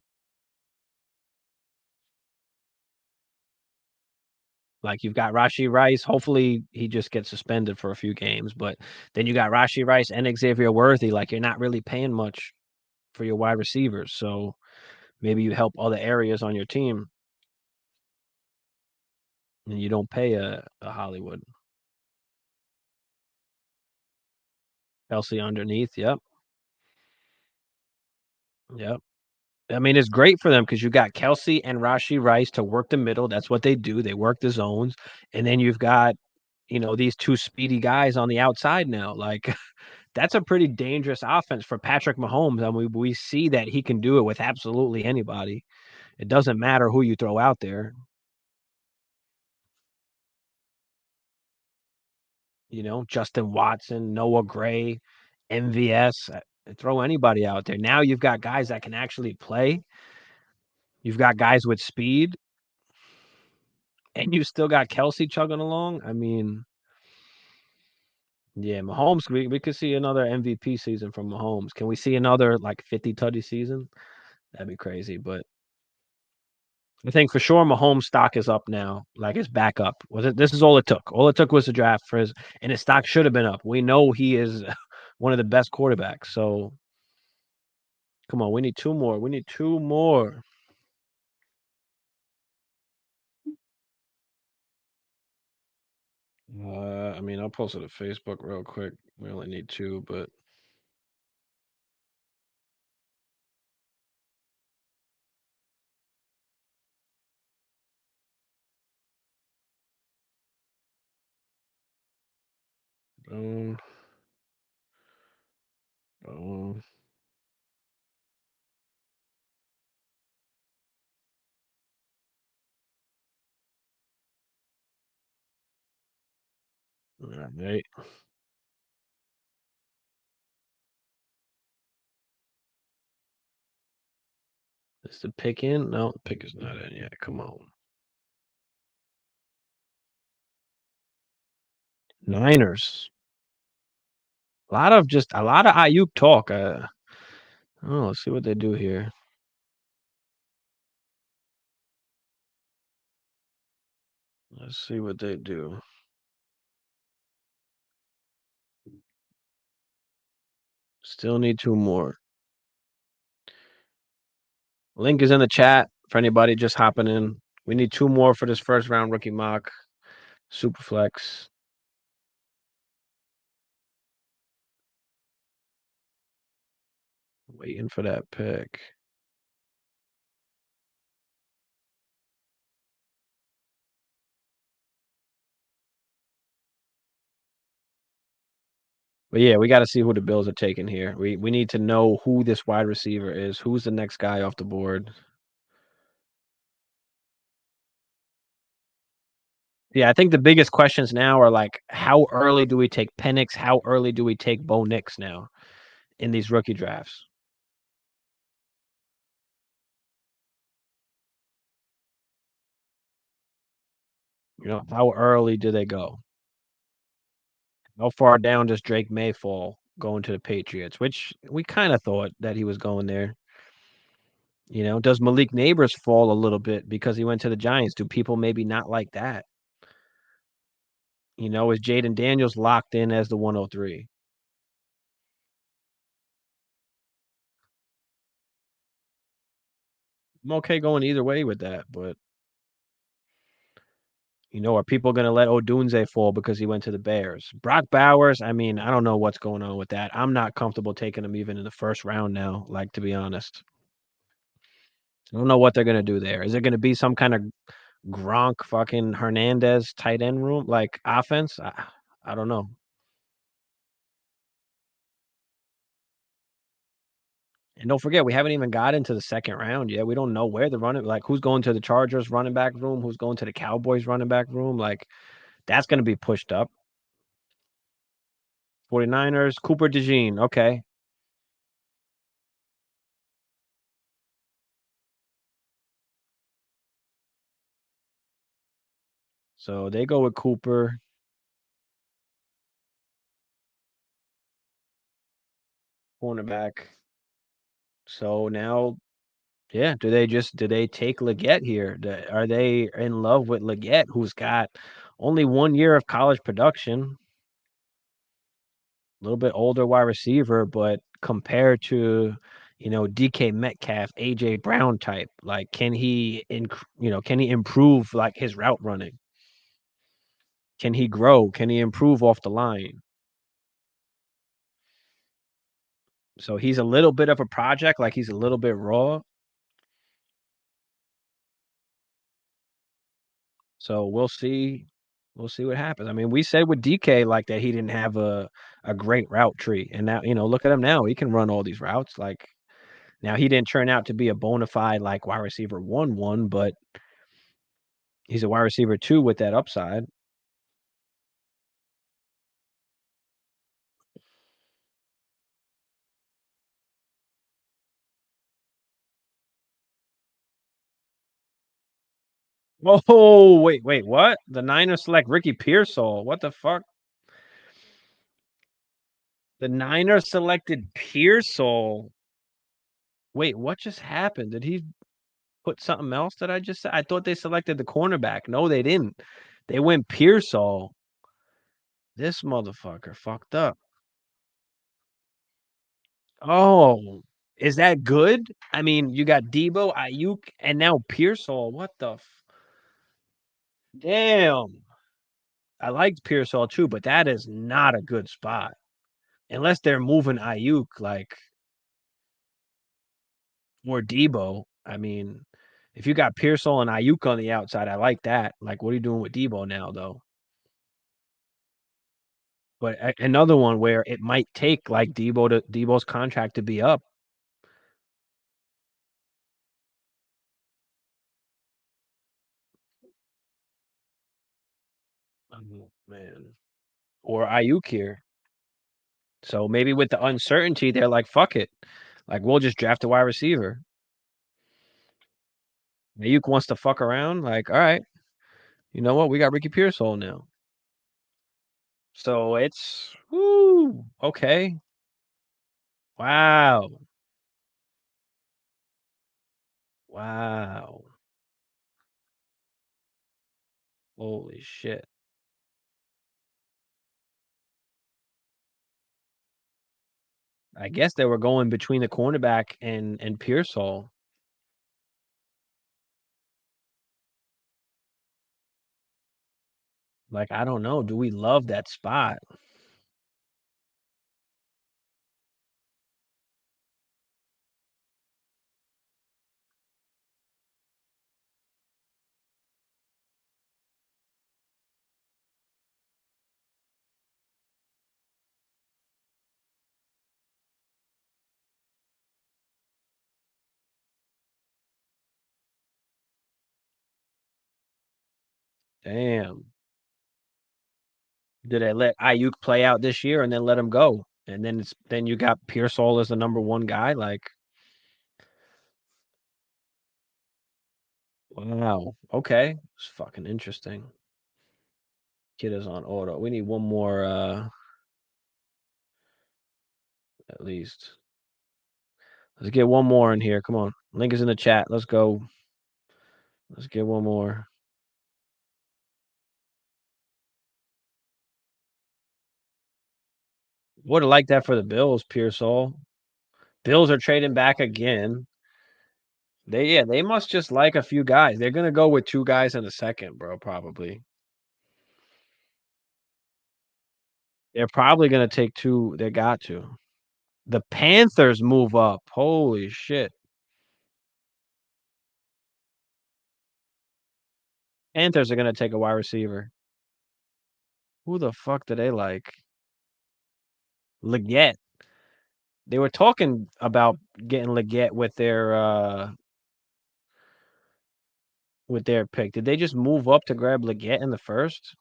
Like you've got Rashi Rice. Hopefully he just gets suspended for a few games, but then you got Rashi Rice and Xavier Worthy. Like you're not really paying much for your wide receivers. So maybe you help other areas on your team and you don't pay a Hollywood. Kelsey underneath. Yep. Yep. I mean, it's great for them because you got Kelsey and Rashi Rice to work the middle. That's what they do. They work the zones. And then you've got, these two speedy guys on the outside now. Like that's a pretty dangerous offense for Patrick Mahomes. And we see that he can do it with absolutely anybody. It doesn't matter who you throw out there. Justin Watson, Noah Gray, MVS, throw anybody out there. Now you've got guys that can actually play. You've got guys with speed, and you still got Kelsey chugging along. I mean, yeah, Mahomes, we could see another MVP season from Mahomes. Can we see another like 50 tutty season? That'd be crazy. But I think for sure Mahomes' stock is up now. Like it's back up. This is all it took. All it took was a draft for his, and his stock should have been up. We know he is one of the best quarterbacks. So come on, we need two more. We need two more. I mean, I'll post it to Facebook real quick. We only need two, but boom, boom. All right. Is the pick in? No, the pick is not in yet. Come on. Niners. A lot of Ayuk talk. Oh, let's see what they do here. Let's see what they do. Still need two more. Link is in the chat for anybody just hopping in. We need two more for this first round rookie mock. Superflex. Waiting for that pick. But yeah, we got to see who the Bills are taking here. We need to know who this wide receiver is. Who's the next guy off the board? Yeah, I think the biggest questions now are like, how early do we take Penix? How early do we take Bo Nix now in these rookie drafts? How early do they go? How far down does Drake May fall going to the Patriots? Which we kind of thought that he was going there. Does Malik Neighbors fall a little bit because he went to the Giants? Do people maybe not like that? Is Jaden Daniels locked in as the 103? I'm okay going either way with that, but are people going to let Odunze fall because he went to the Bears? Brock Bowers, I mean, I don't know what's going on with that. I'm not comfortable taking him even in the first round now, like to be honest. I don't know what they're going to do there. Is it going to be some kind of Gronk fucking Hernandez tight end room like offense? I don't know. And don't forget, we haven't even got into the second round yet. We don't know where the running, like who's going to the Chargers running back room, who's going to the Cowboys running back room. Like that's going to be pushed up. 49ers, Cooper DeJean. Okay. So they go with Cooper, cornerback. So now Yeah, do they take Leggett here? Are they in love with Leggett, who's got only 1 year of college production, a little bit older wide receiver, but compared to, DK Metcalf, AJ Brown type, like, can he improve, like, his route running? Can he grow? Can he improve off the line? So he's a little bit of a project, like, he's a little bit raw. So we'll see what happens. I mean, we said with DK like that he didn't have a great route tree, and now, look at him now. He can run all these routes. Like, now he didn't turn out to be a bona fide like wide receiver one, but he's a wide receiver two with that upside. Oh, wait, what? The Niners select Ricky Pearsall. What the fuck? The Niners selected Pearsall. Wait, what just happened? Did he put something else that I just said? I thought they selected the cornerback. No, they didn't. They went Pearsall. This motherfucker fucked up. Oh, is that good? I mean, you got Debo, Ayuk, and now Pearsall. What the damn? I liked Pearsall too, but that is not a good spot. Unless they're moving Ayuk, like, or Debo. I mean, if you got Pearsall and Ayuk on the outside, I like that. Like, what are you doing with Debo now, though? But another one where it might take like Debo's contract to be up. Oh, man. Or Ayuk here. So maybe with the uncertainty, they're like, fuck it. Like, we'll just draft a wide receiver. Ayuk wants to fuck around. Like, all right, you know what? We got Ricky Pearsall now. So it's, woo, okay. Wow. Wow. Holy shit. I guess they were going between the cornerback and Pearsall. Like, I don't know. Do we love that spot? Damn. Did they let Ayuk play out this year and then let him go? And then you got Pearsall as the number one guy. Like, wow. Okay. It's fucking interesting. Kid is on auto. We need one more at least. Let's get one more in here. Come on. Link is in the chat. Let's go. Let's get one more. Would have liked that for the Bills, Pearsall. Bills are trading back again. They must just like a few guys. They're gonna go with two guys in a second, bro, probably. They're probably gonna take two. They got to. The Panthers move up. Holy shit. Panthers are gonna take a wide receiver. Who the fuck do they like? Leggett. They were talking about getting Leggett with their pick. Did they just move up to grab Leggett in the first?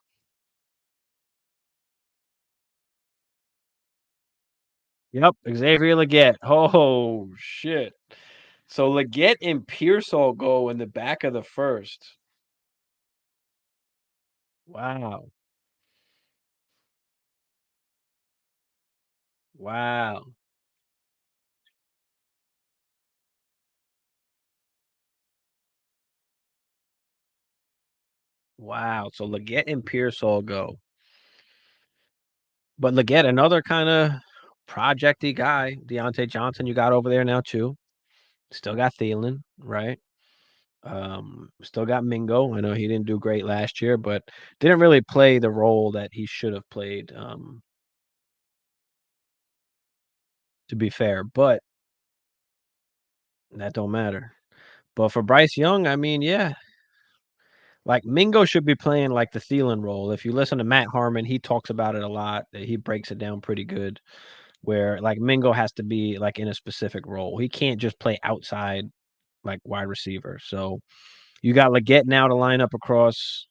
Yep, Xavier Leggett. Oh shit. So Leggett and Pearsall go in the back of the first. Wow. Wow. Wow. So Leggett and Pierce all go. But Leggett, another kind of projecty guy. Deontay Johnson, you got over there now too. Still got Thielen, right? Still got Mingo. I know he didn't do great last year, but didn't really play the role that he should have played, to be fair. But that don't matter. But for Bryce Young, I mean, yeah, like Mingo should be playing like the Thielen role. If you listen to Matt Harmon, he talks about it a lot. He breaks it down pretty good. Where like Mingo has to be like in a specific role. He can't just play outside like wide receiver. So you got Leggett now to line up across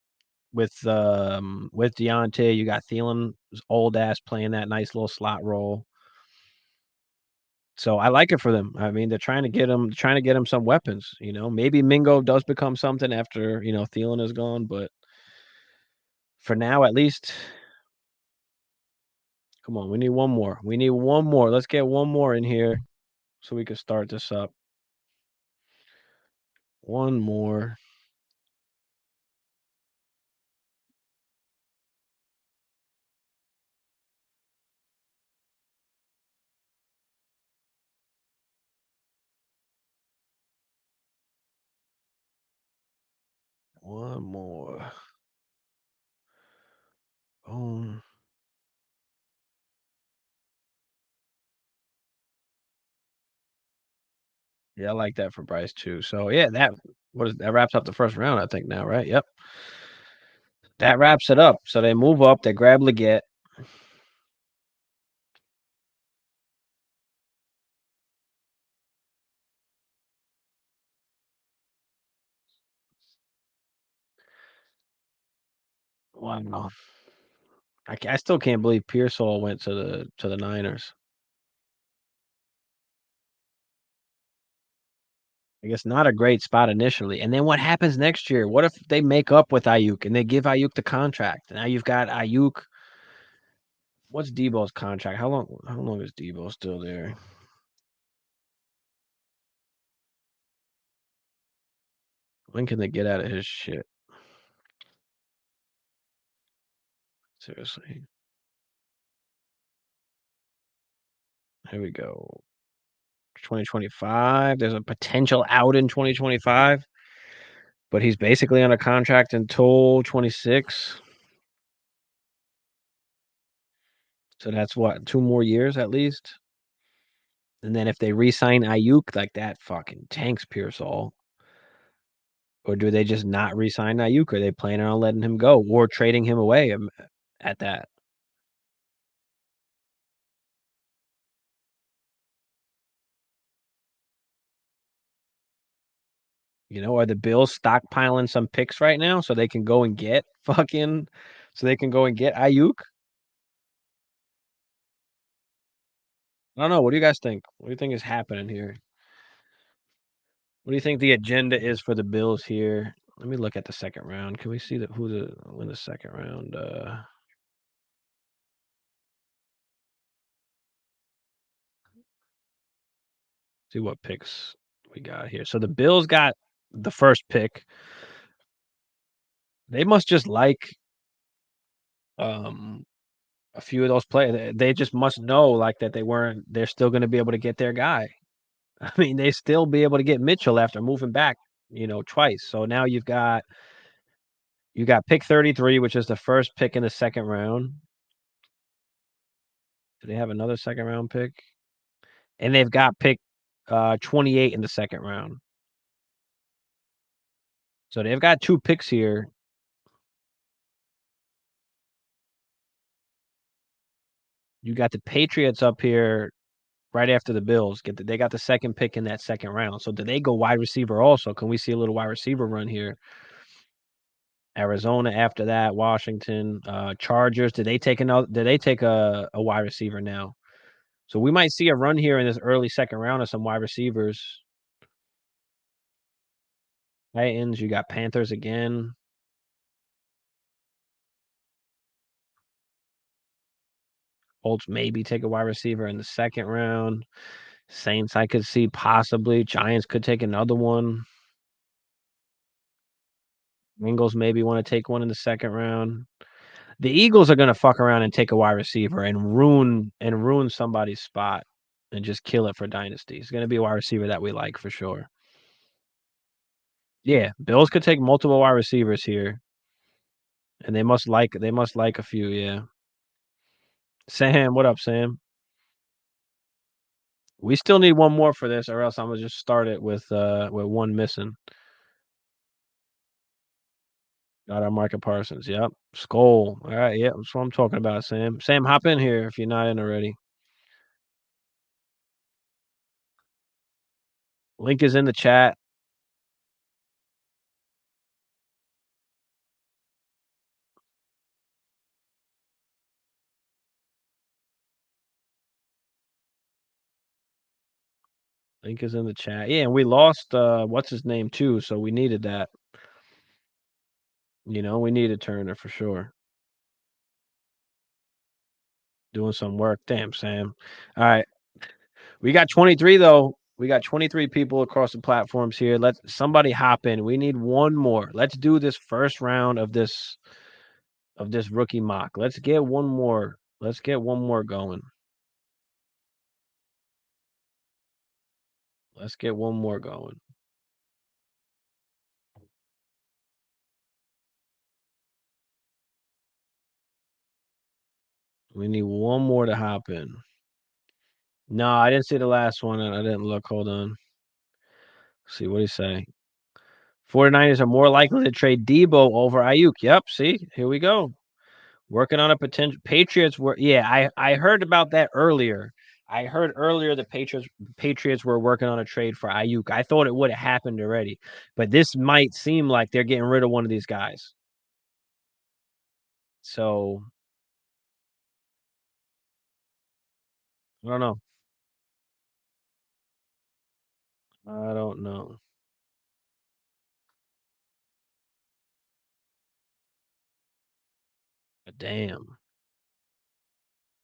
with Deontay. You got Thielen's old ass playing that nice little slot role. So I like it for them. I mean, they're trying to get him some weapons. You know, maybe Mingo does become something after Thielen is gone, but for now, at least, come on, we need one more. We need one more. Let's get one more in here so we can start this up. One more. One more. Boom. Yeah, I like that for Bryce too. So yeah, that wraps up the first round, I think now, right? Yep. That wraps it up. So they move up, they grab Leggett. Wow. I still can't believe Pearsall went to the Niners. I guess not a great spot initially. And then what happens next year? What if they make up with Ayuk and they give Ayuk the contract? Now you've got Ayuk. What's Debo's contract? How long is Debo still there? When can they get out of his shit? Seriously. Here we go. 2025. There's a potential out in 2025, but he's basically on a contract until 26. So that's what, 2 more years at least. And then if they re-sign Ayuk, like that fucking tanks Pearsall. Or do they just not re-sign Ayuk? Are they planning on letting him go or trading him away at that? Are the Bills stockpiling some picks right now so they can go and get Ayuk? I don't know. What do you guys think? What do you think is happening here? What do you think the agenda is for the Bills here? Let me look at the second round. Can we see who the win the second round? See what picks we got here. So the Bills got the first pick. They must just like um a few of those players. They just must know like that they're still going to be able to get their guy. I mean, they still be able to get Mitchell after moving back, twice. So now you got pick 33, which is the first pick in the second round. Do they have another second round pick? And they've got pick 28 in the second round. So they've got two picks here. You got the Patriots up here right after the Bills. They got the second pick in that second round. So do they go wide receiver also? Can we see a little wide receiver run here? Arizona after that, Washington, Chargers. Did they take a wide receiver now? So we might see a run here in this early second round of some wide receivers. Titans, you got Panthers again. Colts maybe take a wide receiver in the second round. Saints, I could see possibly. Giants could take another one. Bengals maybe wanna take one in the second round. The Eagles are gonna fuck around and take a wide receiver and ruin somebody's spot and just kill it for dynasty. It's gonna be a wide receiver that we like for sure. Yeah, Bills could take multiple wide receivers here, and they must like a few, yeah. Sam, what up, Sam? We still need one more for this, or else Imma just start it with one missing. Got our Micah Parsons, yep. Skull. Alright, yep, that's what I'm talking about, Sam. Sam, hop in here if you're not in already. Link is in the chat. Link is in the chat. Yeah, and we lost, what's his name too, so we needed that. You know, we needed Turner for sure. Doing some work. Damn, Sam. Alright. We got 23 though. We got 23 people across the platforms here. Let's somebody hop in. We need one more. Let's do this first round of this rookie mock. Let's get one more. Let's get one more going. Let's get one more going. We need one more to hop in. No, I didn't see the last one. I didn't look. Hold on. See what he say. 49ers are more likely to trade Debo over Ayuk. Yep. See, here we go. Working on a potential Patriots were yeah, I heard about that earlier. I heard earlier the Patriots were working on a trade for Ayuk. I thought it would have happened already, but this might seem like they're getting rid of one of these guys. So I don't know. I don't know. But damn.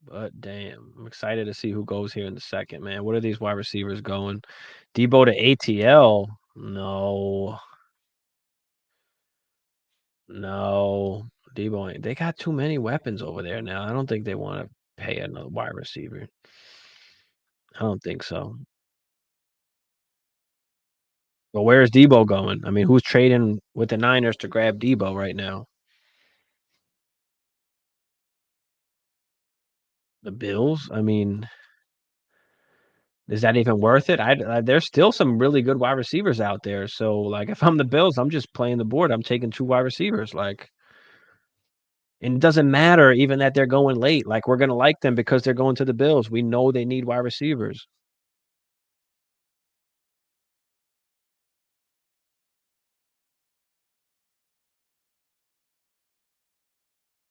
But damn. I'm excited to see who goes here in the second, man. What are these wide receivers going? Debo to ATL? No. No. Debo ain't. They got too many weapons over there now. I don't think they want to pay another wide receiver. I don't think so. But where is Debo going? I mean, who's trading with the Niners to grab Debo right now? The Bills? I mean, is that even worth it? There's still some really good wide receivers out there. So, like, if I'm the Bills, I'm just playing the board. I'm taking two wide receivers. Like, and it doesn't matter even that they're going late. Like, we're gonna like them because they're going to the Bills. We know they need wide receivers.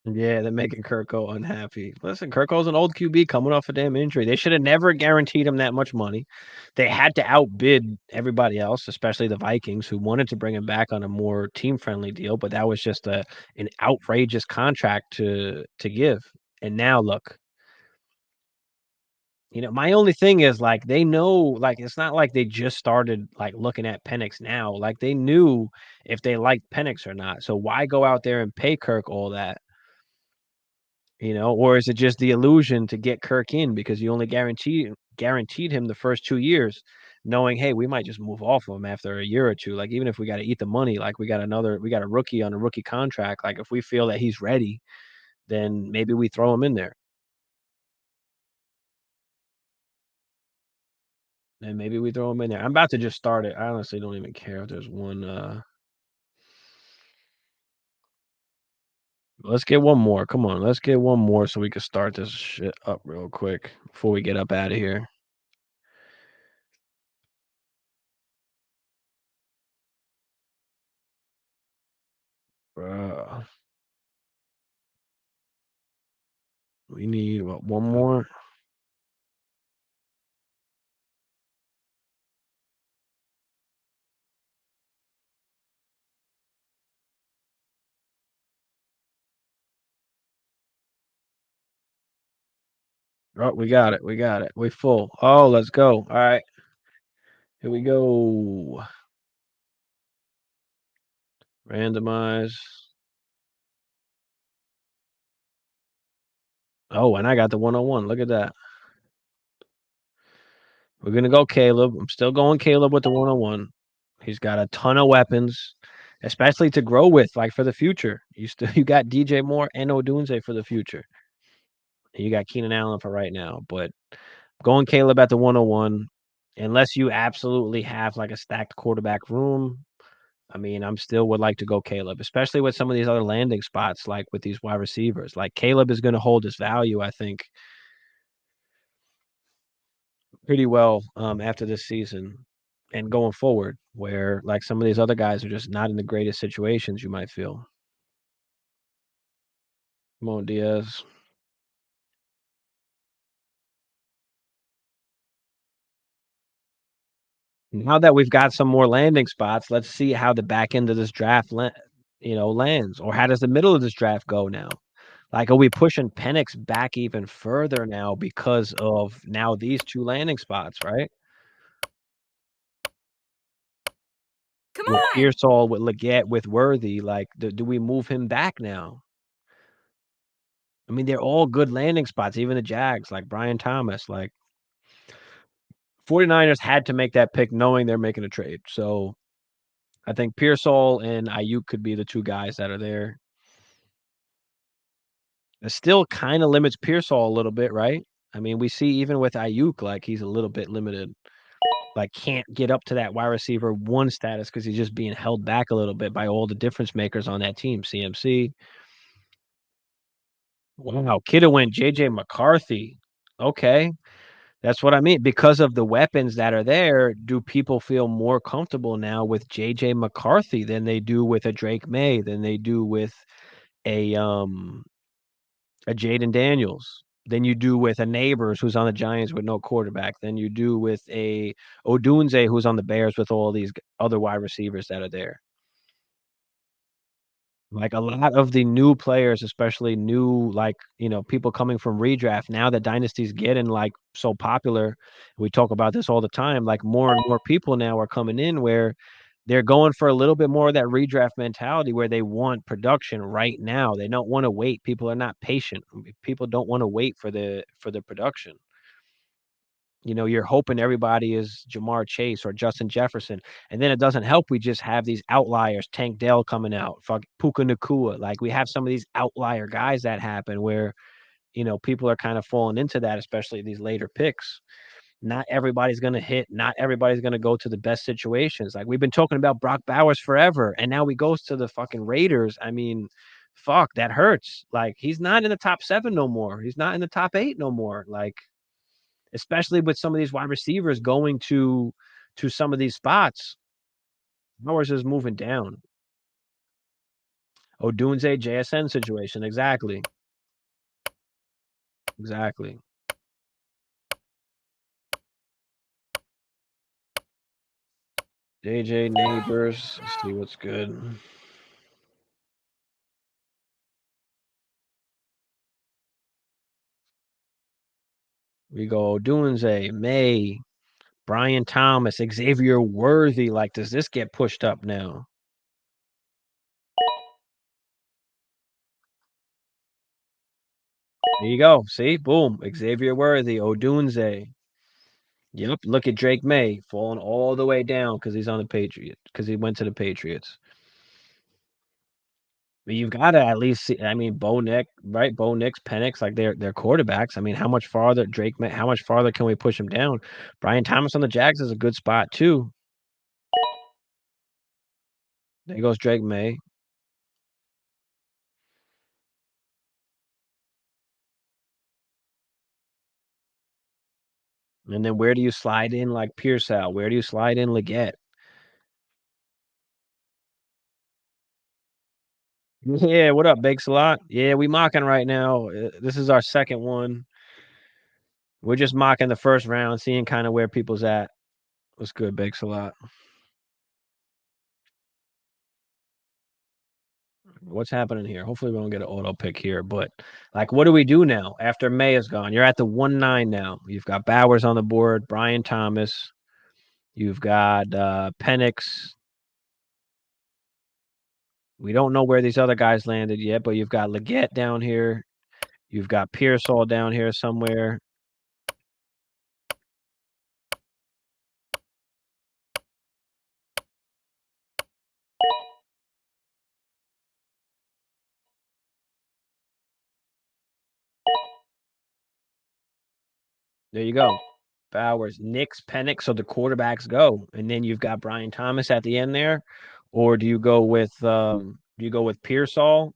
Yeah, they're making Kirko unhappy. Listen, Kirko's an old QB coming off a damn injury. They should have never guaranteed him that much money. They had to outbid everybody else, especially the Vikings, who wanted to bring him back on a more team-friendly deal, but that was just an outrageous contract to give. And now look, my only thing is like they know, like it's not like they just started like looking at Penix now. Like they knew if they liked Penix or not. So why go out there and pay Kirk all that? Or is it just the illusion to get Kirk in because you only guaranteed him the first 2 years, knowing, "Hey, we might just move off of him after a year or 2." Like, even if we gotta eat the money, like, we got a rookie on a rookie contract, like, if we feel that he's ready, then maybe we throw him in there. Then maybe we throw him in there. I'm about to just start it. I honestly don't even care if there's one, let's get one more. Come on, let's get one more so we can start this shit up real quick before we get up out of here. Bruh. We need, what, one more? Oh, we got it. We got it. We full. Oh, let's go. All right. Here we go. Randomize. Oh, and I got the 101. Look at that. We're gonna go Caleb. I'm still going Caleb with the 101. He's got a ton of weapons, especially to grow with, like for the future. You got DJ Moore and Odunze for the future. And you got Keenan Allen for right now. But going Caleb at the 101, unless you absolutely have like a stacked quarterback room. I mean, I'm still would like to go Caleb, especially with some of these other landing spots, like with these wide receivers. Like Caleb is going to hold his value, I think, pretty well after this season and going forward, where like some of these other guys are just not in the greatest situations, you might feel. Mo Diaz. Now that we've got some more landing spots, let's see how the back end of this draft lands, or how does the middle of this draft go now? Like, are we pushing Penix back even further now because of now these two landing spots, right? Come With on. Pearsall, with Leggett, with Worthy, like, do we move him back now? I mean, they're all good landing spots, even the Jags, like Brian Thomas, like 49ers had to make that pick knowing they're making a trade. So I think Pearsall and Ayuk could be the two guys that are there. It still kind of limits Pearsall a little bit, right? I mean, we see even with Ayuk, like he's a little bit limited. Like can't get up to that wide receiver one status because he's just being held back a little bit by all the difference makers on that team. CMC. Wow, Kidda went JJ McCarthy. Okay. That's what I mean. Because of the weapons that are there, do people feel more comfortable now with JJ McCarthy than they do with a Drake May, than they do with a Jaden Daniels, than you do with a Neighbors who's on the Giants with no quarterback, than you do with a Odunze who's on the Bears with all these other wide receivers that are there. Like a lot of the new players, especially new, like, people coming from redraft, now that Dynasty's getting like so popular, we talk about this all the time, like more and more people now are coming in where they're going for a little bit more of that redraft mentality where they want production right now. They don't want to wait. People are not patient. People don't want to wait for the production. You're hoping everybody is Jamar Chase or Justin Jefferson, and then it doesn't help. We just have these outliers, Tank Dell coming out, fuck Puka Nakua. Like we have some of these outlier guys that happen where people are kind of falling into that, especially these later picks. Not everybody's going to hit. Not everybody's going to go to the best situations. Like we've been talking about Brock Bowers forever, and now he goes to the fucking Raiders. I mean, fuck, that hurts. Like he's not in the top 7 no more. He's not in the top 8 no more. Like especially with some of these wide receivers going to some of these spots. Bowers is moving down. Odunze JSN situation. Exactly. Exactly. JJ Neighbors. Let's see what's good. We go Odunze, May, Brian Thomas, Xavier Worthy. Like, does this get pushed up now? There you go. See, boom. Xavier Worthy, Odunze. Yep. Look at Drake May falling all the way down because he's on the Patriots, because he went to the Patriots. But you've got to at least see. I mean, Bo Nick, right? Bo Nix, Penix, like they're quarterbacks. I mean, how much farther Drake? How much farther can we push him down? Brian Thomas on the Jags is a good spot too. There goes Drake May. And then where do you slide in like Pearsall? Where do you slide in Leggett? Yeah, what up, Bakes a lot? Yeah, we mocking right now. This is our second one. We're just mocking the first round, seeing kind of where people's at. What's good, Bakes a lot? What's happening here? Hopefully we don't get an auto pick here, but like what do we do now after May is gone? You're at the 1-9 now. You've got Bowers on the board, Brian Thomas. You've got Penix. We don't know where these other guys landed yet, but you've got Leggett down here. You've got Pearsall down here somewhere. There you go. Bowers, Nix, Penix, so the quarterbacks go, and then you've got Brian Thomas at the end there, or do you go with Pearsall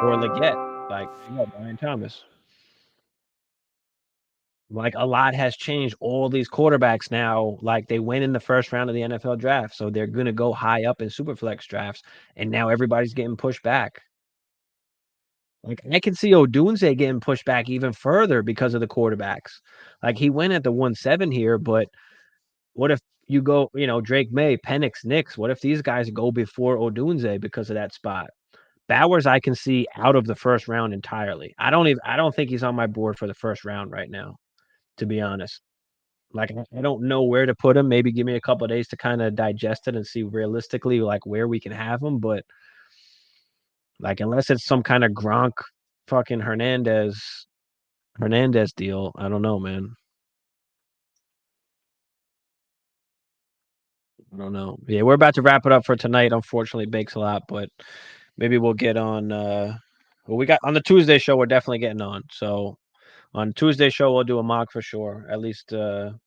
or Leggett? Like, yeah, Brian Thomas. Like a lot has changed. All these quarterbacks now, like they went in the first round of the NFL draft, so they're gonna go high up in superflex drafts, and now everybody's getting pushed back. Like I can see Odunze getting pushed back even further because of the quarterbacks. Like he went at the 1-7 here, but what if you go, Drake May, Penix, Nix? What if these guys go before Odunze because of that spot? Bowers, I can see out of the first round entirely. I don't think he's on my board for the first round right now, to be honest. Like I don't know where to put him. Maybe give me a couple of days to kind of digest it and see realistically like where we can have him. But like unless it's some kind of Gronk fucking Hernandez deal, I don't know, man. I don't know. Yeah, we're about to wrap it up for tonight. Unfortunately, Bakes a lot, but maybe we'll get on well we got on the Tuesday show we're definitely getting on. So on Tuesday show we'll do a mock for sure. At least we'll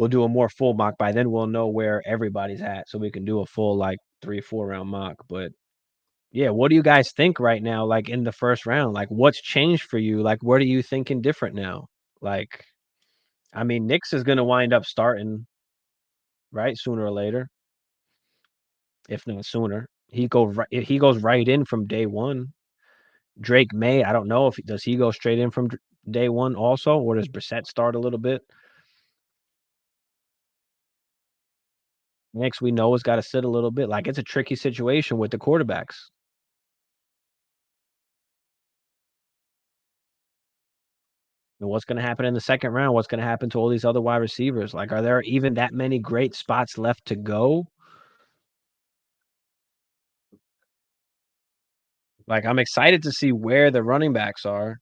do a more full mock. By then we'll know where everybody's at so we can do a full like 3-4 round mock. But yeah, what do you guys think right now like in the first round? Like what's changed for you? Like what are you thinking different now? Like I mean Knicks is going to wind up starting right sooner or later, if not sooner. He goes right in from day 1. Drake May, I don't know if does he go straight in from day 1 also, or does Brissett start a little bit? Next, we know has got to sit a little bit. Like it's a tricky situation with the quarterbacks. And what's going to happen in the second round? What's going to happen to all these other wide receivers? Like, are there even that many great spots left to go? Like, I'm excited to see where the running backs are.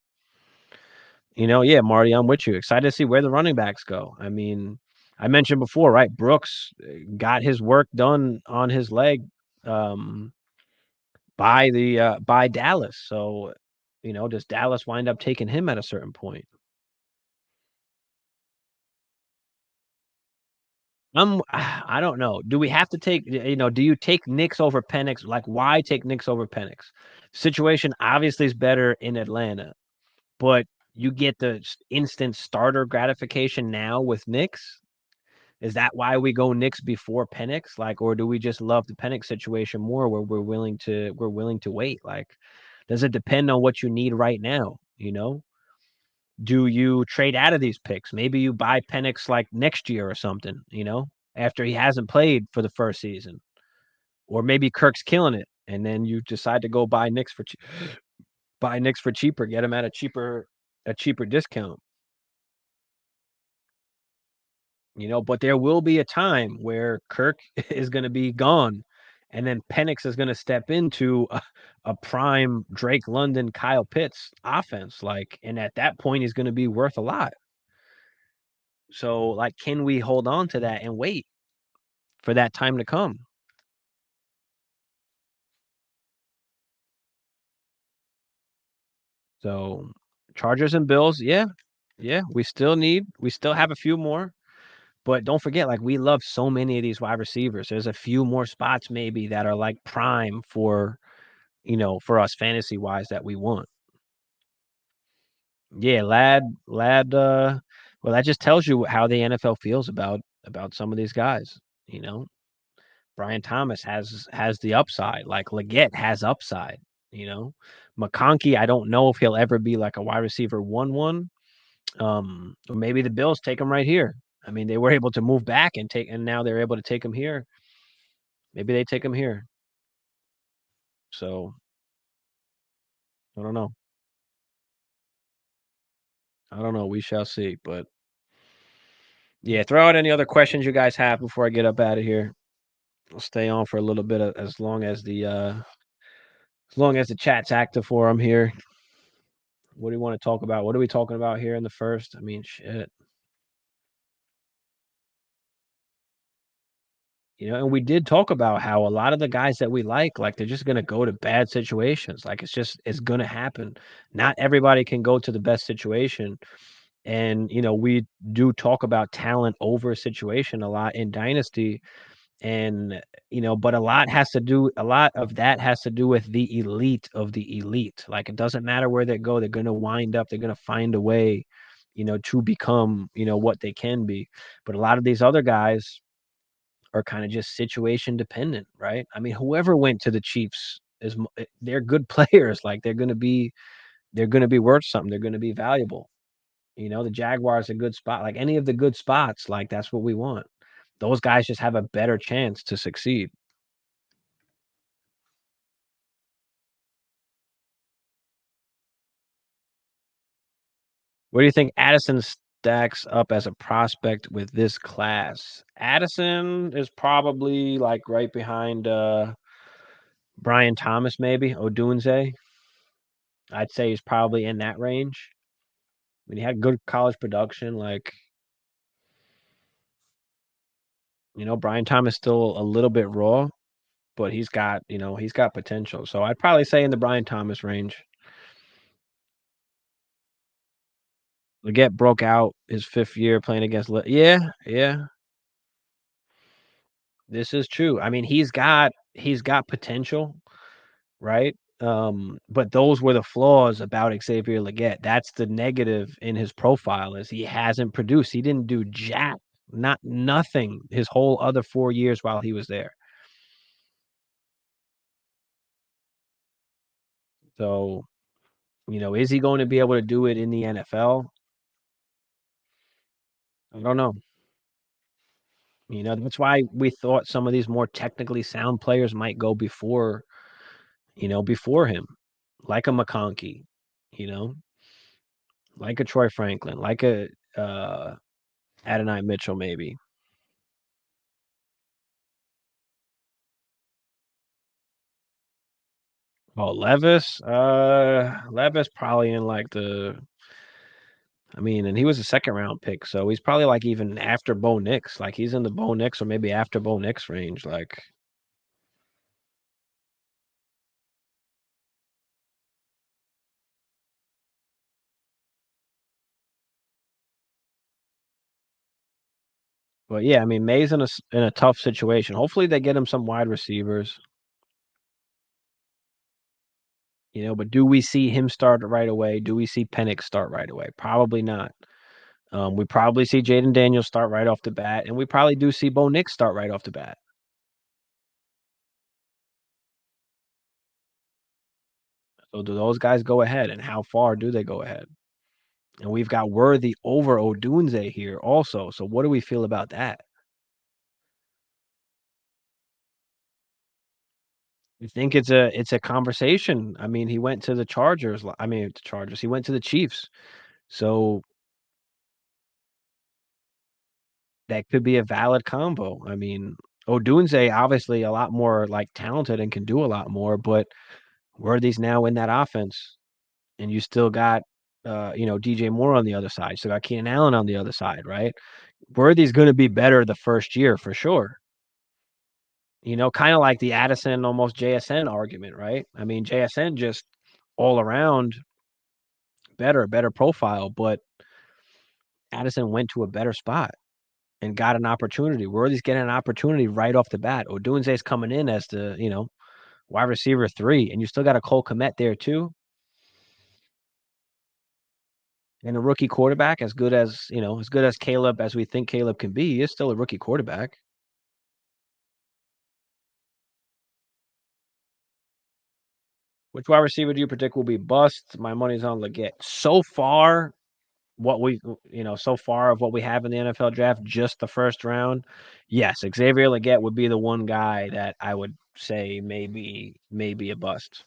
Yeah, Marty, I'm with you. Excited to see where the running backs go. I mean, I mentioned before, right? Brooks got his work done on his leg by Dallas. So, does Dallas wind up taking him at a certain point? I don't know. Do we have to take, do you take Knicks over Penix? Like, why take Knicks over Penix? Situation obviously is better in Atlanta, but you get the instant starter gratification now with Knicks. Is that why we go Knicks before Penix? Like, or do we just love the Penix situation more where we're willing to wait? Like, does it depend on what you need right now? Do you trade out of these picks? Maybe you buy Penix like next year or something, after he hasn't played for the first season. Or maybe Kirk's killing it, and then you decide to go buy Knicks for cheaper, get him at a cheaper discount. But there will be a time where Kirk is going to be gone, and then Penix is going to step into a prime Drake London, Kyle Pitts offense. Like, and at that point, he's going to be worth a lot. So, like, can we hold on to that and wait for that time to come? So, Chargers and Bills, yeah, yeah, we still have a few more, but don't forget, like, we love so many of these wide receivers. There's a few more spots maybe that are like prime for us fantasy wise that we want. Yeah, Lad. Well, that just tells you how the NFL feels about some of these guys. You know, Brian Thomas has the upside. Like Leggett has upside. McConkey. I don't know if he'll ever be like a wide receiver 1-1. Or maybe the Bills take him right here. I mean, they were able to move back and now they're able to take him here. Maybe they take him here. So I don't know. I don't know. We shall see. But Yeah, throw out any other questions you guys have before I get up out of here. I'll stay on for a little bit as long as the chat's active for them here. What do you want to talk about? What are we talking about here in the first? I mean, shit. And we did talk about how a lot of the guys that we like they're just gonna go to bad situations. Like it's gonna happen. Not everybody can go to the best situation. And we do talk about talent over situation a lot in Dynasty. And but a lot of that has to do with the elite of the elite. Like it doesn't matter where they go, they're gonna wind up, they're gonna find a way, to become, what they can be. But a lot of these other guys are kind of just situation dependent, right? I mean, whoever went to the Chiefs they're good players. Like they're gonna be worth something. They're gonna be valuable. The Jaguars a good spot. Like any of the good spots, like that's what we want. Those guys just have a better chance to succeed. Where do you think Addison stacks up as a prospect with this class? Addison is probably like right behind Brian Thomas, maybe Odunze. I'd say he's probably in that range. I mean, he had good college production. Like, Brian Thomas still a little bit raw, but he's got potential. So I'd probably say in the Brian Thomas range. Leggett broke out his 5th year playing against yeah, yeah. This is true. I mean, he's got potential, right? But those were the flaws about Xavier Leggett. That's the negative in his profile is he hasn't produced. He didn't do jack, not nothing his whole other 4 years while he was there. So, is he going to be able to do it in the NFL? I don't know. That's why we thought some of these more technically sound players might go before him, like a McConkey, you know, like a Troy Franklin, like a Adonai Mitchell, maybe. Oh, Levis probably in like and he was a 2nd round pick, so he's probably like even after Bo Nix, like he's in the Bo Nix or maybe after Bo Nix range, like. But yeah, I mean, May's in a tough situation. Hopefully, they get him some wide receivers. But do we see him start right away? Do we see Penix start right away? Probably not. We probably see Jaden Daniels start right off the bat, and we probably do see Bo Nix start right off the bat. So do those guys go ahead, and how far do they go ahead? And we've got Worthy over Odunze here also. So what do we feel about that? I think it's a conversation. I mean, he went to the Chargers. I mean, the Chargers. He went to the Chiefs. So that could be a valid combo. I mean, Odunze obviously a lot more like talented and can do a lot more, but Worthy's now in that offense, and you still got DJ Moore on the other side. So got Keenan Allen on the other side, right? Worthy's going to be better the first year for sure. Kind of like the Addison almost JSN argument, right? I mean, JSN just all around better profile, but Addison went to a better spot and got an opportunity. Worthy's getting an opportunity right off the bat. Odunze's coming in as the, wide receiver 3, and you still got a Cole Kmet there too. And a rookie quarterback, as good as Caleb as we think Caleb can be, he is still a rookie quarterback. Which wide receiver do you predict will be bust? My money's on Leggett. So far, so far of what we have in the NFL draft, just the first round. Yes, Xavier Leggett would be the one guy that I would say maybe a bust.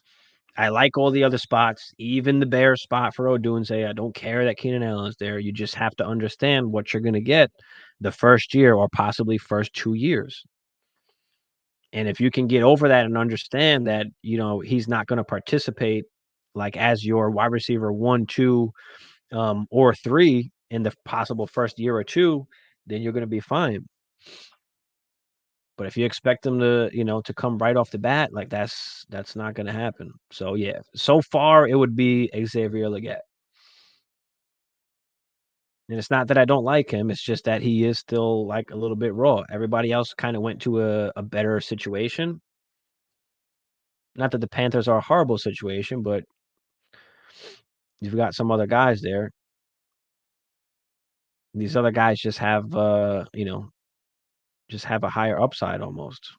I like all the other spots, even the Bears spot for Odunze. I don't care that Keenan Allen's there. You just have to understand what you're gonna get the first year or possibly first 2 years. And if you can get over that and understand that, he's not gonna participate, like, as your wide receiver 1, 2, or 3 in the possible first year or 2, then you're gonna be fine. But if you expect them to come right off the bat, like, that's not gonna happen. So, yeah, so far, it would be Xavier Legette. And it's not that I don't like him, it's just that he is still, like, a little bit raw. Everybody else kinda went to a better situation. Not that the Panthers are a horrible situation, but you've got some other guys there. These other guys just have, just have a higher upside almost.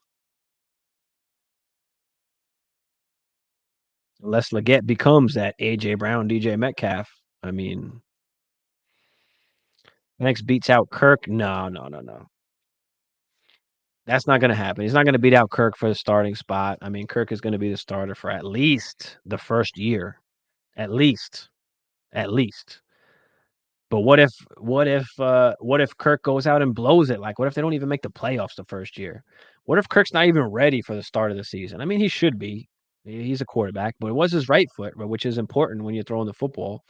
Unless Legette becomes that A.J. Brown, DJ Metcalf. I mean, Penix beats out Kirk. No, no, no, no. That's not gonna happen. He's not gonna beat out Kirk for the starting spot. I mean, Kirk is gonna be the starter for at least the first year. At least. At least. But what if Kirk goes out and blows it? Like, what if they don't even make the playoffs the first year? What if Kirk's not even ready for the start of the season? I mean, he should be. He's a quarterback, but it was his right foot, which is important when you're throwing the football.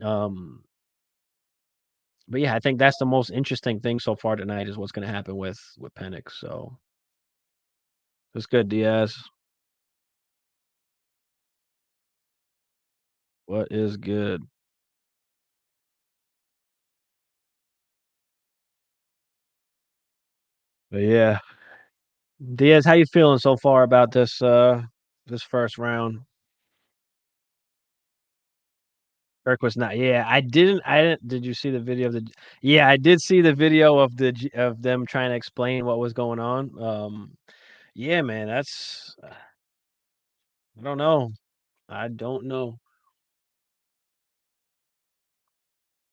Um, but yeah, I think that's the most interesting thing so far tonight is what's gonna happen with Penix. So it's good, Diaz. What is good? But yeah. Diaz, how you feeling so far about this first round? Kirk was not. Yeah, I didn't did you see the video of the Yeah, I did see the video of of them trying to explain what was going on. Yeah, man, that's I don't know. I don't know.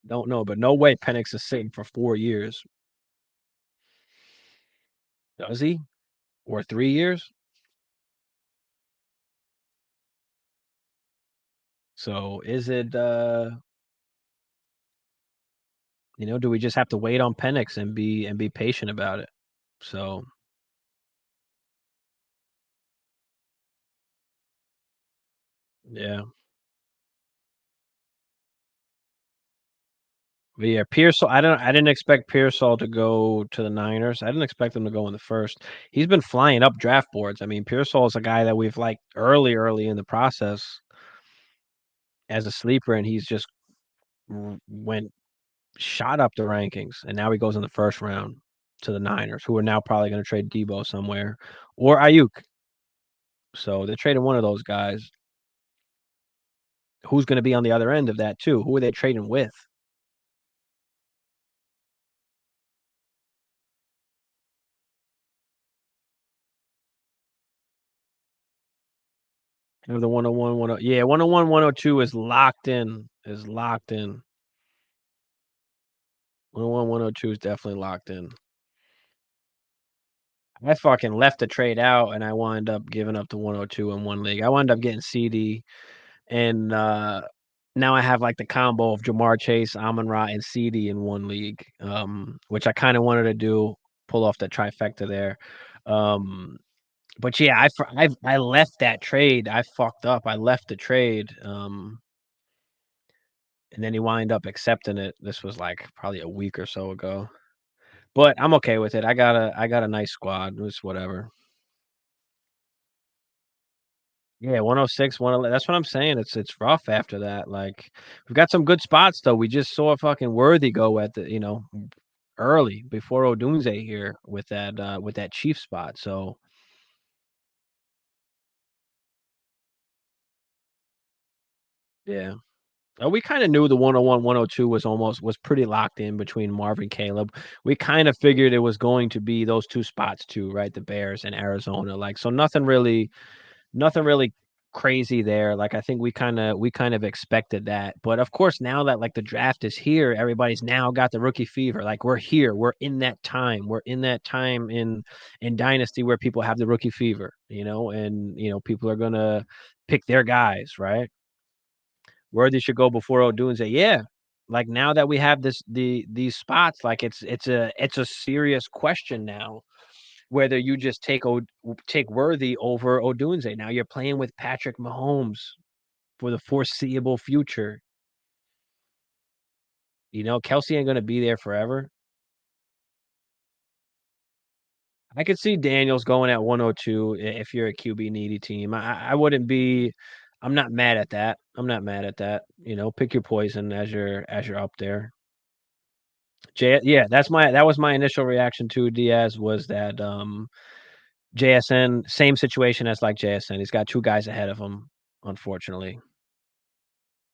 Don't know, but no way Penix is sitting for 4 years. Does he? Or 3 years? So is it do we just have to wait on Penix and be patient about it? So, yeah. But yeah, Pearsall, I didn't expect Pearsall to go to the Niners. I didn't expect him to go in the first. He's been flying up draft boards. I mean, Pearsall is a guy that we've liked early in the process as a sleeper, and he's just went shot up the rankings, and now he goes in the first round to the Niners, who are now probably going to trade Debo somewhere or Ayuk. So they're trading one of those guys. Who's going to be on the other end of that too? Who are they trading with? The 101, 10, yeah, 101, 102 is locked in. Is locked in. 101, 102 is definitely locked in. I fucking left the trade out, and I wound up giving up the 102 in one league. I wound up getting CD, and now I have like the combo of Jamar Chase, Amon-Ra, and CD in one league, which I kind of wanted to do, pull off the trifecta there. But yeah, I left that trade. I fucked up. I left the trade, and then he wind up accepting it. This was like probably a week or so ago. But I'm okay with it. I got a nice squad. It's whatever. Yeah, 106, 111. That's what I'm saying. It's rough after that. Like we've got some good spots though. We just saw fucking Worthy go at early before Odunze here with that chief spot. So yeah. We kind of knew the 101, 102 was pretty locked in between Marv and Caleb. We kind of figured it was going to be those two spots too, right? The Bears and Arizona. Like so nothing really crazy there. Like I think we kind of expected that. But of course, now that like the draft is here, everybody's now got the rookie fever. Like we're here. We're in that time. We're in that time in Dynasty where people have the rookie fever, and people are gonna pick their guys, right? Worthy should go before Odunze. Yeah. Like now that we have these spots, like it's a serious question now whether you just take Worthy over Odunze. Now you're playing with Patrick Mahomes for the foreseeable future. Kelsey ain't gonna be there forever. I could see Daniels going at 102 if you're a QB needy team. I wouldn't be. I'm not mad at that. I'm not mad at that. Pick your poison as you're up there. Yeah, that was my initial reaction to Diaz was that JSN same situation as like JSN. He's got two guys ahead of him, unfortunately,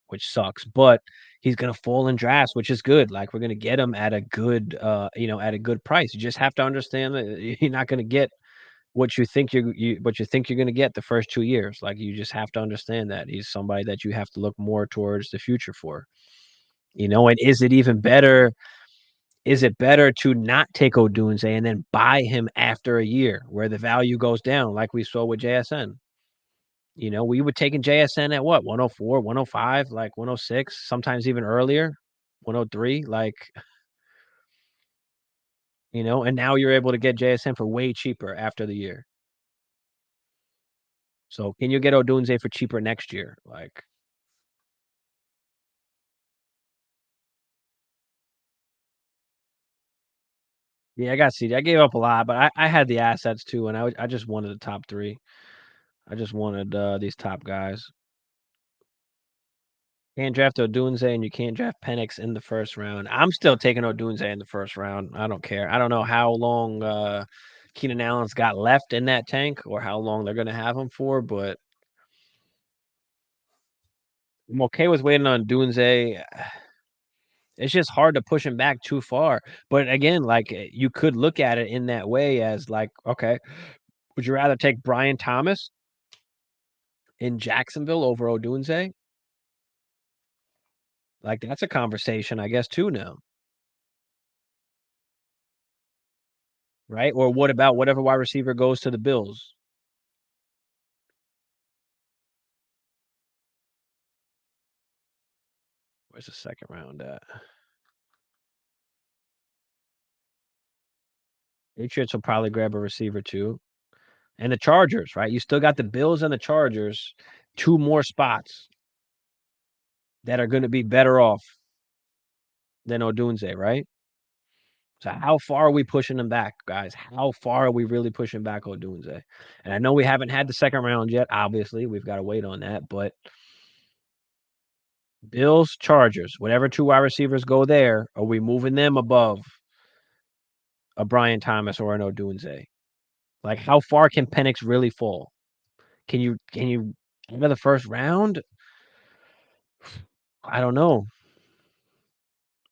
which sucks. But he's gonna fall in drafts, which is good. Like we're gonna get him at a good at a good price. You just have to understand that you're not gonna get what you think you're gonna get the first 2 years. Like you just have to understand that he's somebody that you have to look more towards the future for. And is it better to not take Odunze and then buy him after a year where the value goes down like we saw with JSN? We were taking JSN at what? 104, 105, like 106, sometimes even earlier, 103, like, and now you're able to get JSN for way cheaper after the year. So can you get Odunze for cheaper next year? Like, yeah, I got CD. I gave up a lot, but I had the assets too, and I just wanted the top three. I just wanted these top guys. Can't draft Odunze and you can't draft Penix in the first round. I'm still taking Odunze in the first round. I don't care. I don't know how long Keenan Allen's got left in that tank or how long they're going to have him for, but I'm okay with waiting on Odunze. It's just hard to push him back too far. But again, like you could look at it in that way as like, okay, would you rather take Brian Thomas in Jacksonville over Odunze? Like that's a conversation, I guess, too now. Right? Or what about whatever wide receiver goes to the Bills? Where's the second round at? Patriots will probably grab a receiver too. And the Chargers, right? You still got the Bills and the Chargers, two more spots that are going to be better off than Odunze, right? So how far are we pushing them back, guys? How far are we really pushing back Odunze? And I know we haven't had the second round yet. Obviously, we've got to wait on that. But Bills, Chargers, whatever two wide receivers go there, are we moving them above a Brian Thomas or an Odunze? Like, how far can Penix really fall? Can you out of the first round? I don't know.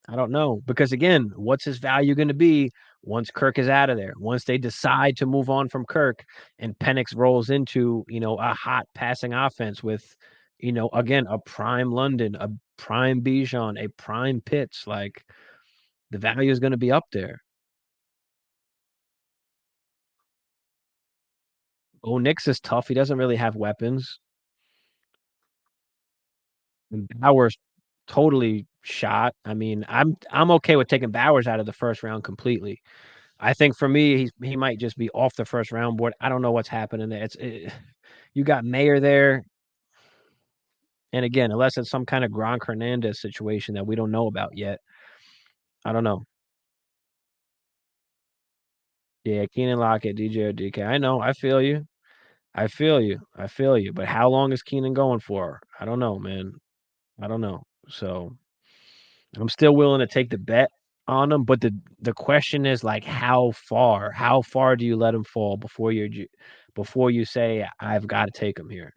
I don't know because again, what's his value going to be once Kirk is out of there? Once they decide to move on from Kirk and Penix rolls into a hot passing offense with again a prime London, a prime Bijan, a prime Pitts, like the value is going to be up there. Bo Nix is tough. He doesn't really have weapons. And Bowers totally shot. I mean, I'm okay with taking Bowers out of the first round completely. I think for me, he might just be off the first round board. I don't know what's happening there. You got Mayer there, and again, unless it's some kind of Gronk Hernandez situation that we don't know about yet, I don't know. Yeah, Keenan Lockett, DJ or DK. I know. I feel you. I feel you. I feel you. But how long is Keenan going for? I don't know, man. I don't know. So I'm still willing to take the bet on him, but the question is like how far? How far do you let him fall before you say I've got to take him here?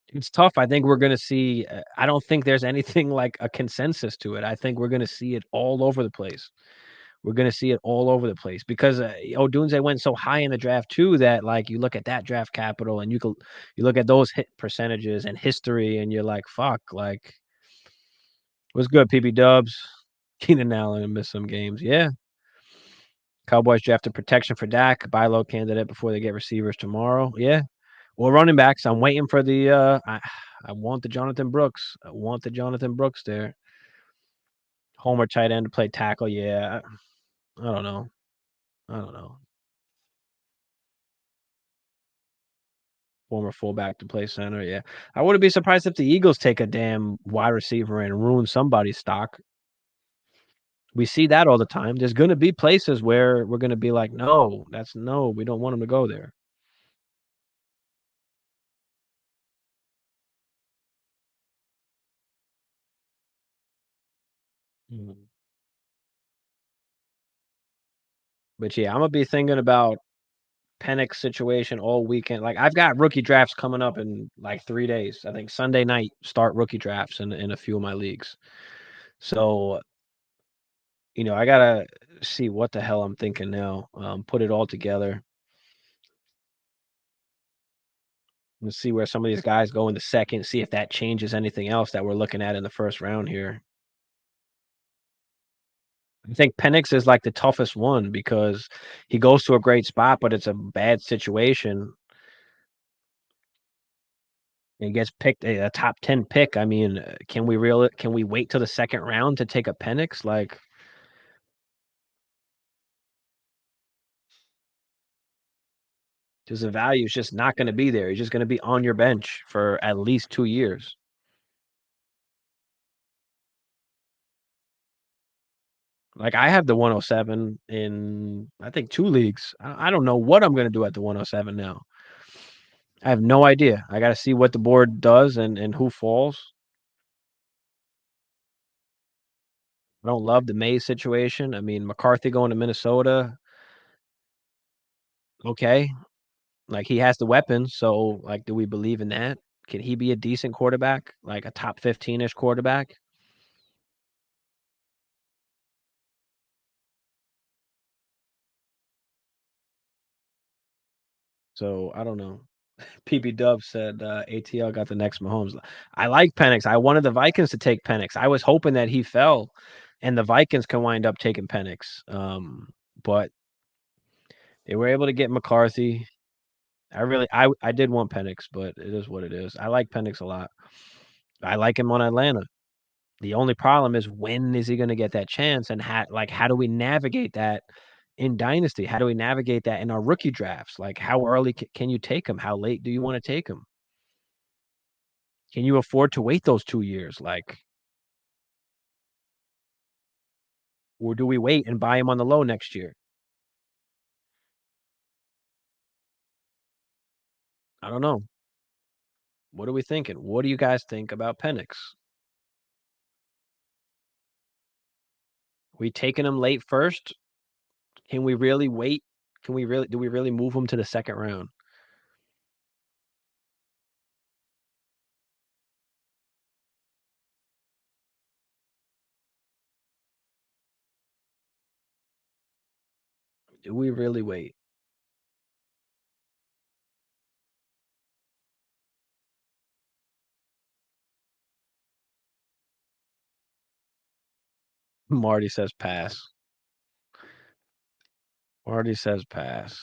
It's tough. I think we're going to see I don't think there's anything like a consensus to it. I think we're going to see it all over the place. we're gonna see it all over the place because Odunze went so high in the draft too that like you look at that draft capital and you look at those hit percentages and history and you're like, fuck, like what's good, PB Dubs? Keenan Allen missed some games. Yeah. Cowboys drafted protection for Dak, buy low candidate before they get receivers tomorrow. Yeah. Well, running backs, I'm waiting for the I want the Jonathan Brooks. I want the Jonathan Brooks there. Homer tight end to play tackle. Yeah. I don't know. I don't know. Former fullback to play center. Yeah. I wouldn't be surprised if the Eagles take a damn wide receiver and ruin somebody's stock. We see that all the time. There's going to be places where we're going to be like, no, we don't want him to go there. Mhm. But yeah, I'm gonna be thinking about Penix situation all weekend. Like I've got rookie drafts coming up in like 3 days. I think Sunday night start rookie drafts in a few of my leagues. So I gotta see what the hell I'm thinking now. Put it all together and see where some of these guys go in the second. See if that changes anything else that we're looking at in the first round here. I think Penix is like the toughest one because he goes to a great spot, but it's a bad situation. And gets picked a top 10 pick. I mean, can we wait till the second round to take a Penix? Like, because the value is just not going to be there. He's just going to be on your bench for at least 2 years. Like I have the 107 in I think 2 leagues. I don't know what I'm going to do at the 107 now. I have no idea. I got to see what the board does and who falls. I don't love the Mays situation. I mean, McCarthy going to Minnesota. Okay. Like he has the weapons, so like do we believe in that? Can he be a decent quarterback? Like a top 15-ish quarterback? So I don't know. PB Dub said ATL got the next Mahomes. I like Penix. I wanted the Vikings to take Penix. I was hoping that he fell and the Vikings can wind up taking Penix. But they were able to get McCarthy. I did want Penix, but it is what it is. I like Penix a lot. I like him on Atlanta. The only problem is when is he gonna get that chance, and how do we navigate that in Dynasty? How do we navigate that in our rookie drafts? Like, how early can you take him? How late do you wanna take him? Can you afford to wait those 2 years? Like, or do we wait and buy him on the low next year? I don't know. What are we thinking? What do you guys think about Penix? We taking him late first? Can we really wait? Do we really move him to the second round? Do we really wait? Marty says pass. Marty says pass.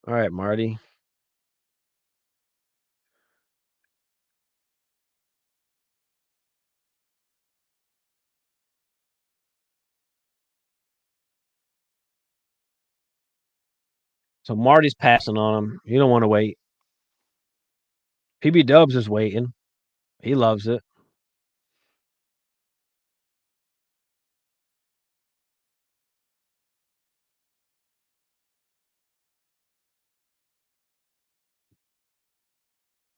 All right, Marty. So Marty's passing on him. You don't want to wait. PB Dubs is waiting. He loves it.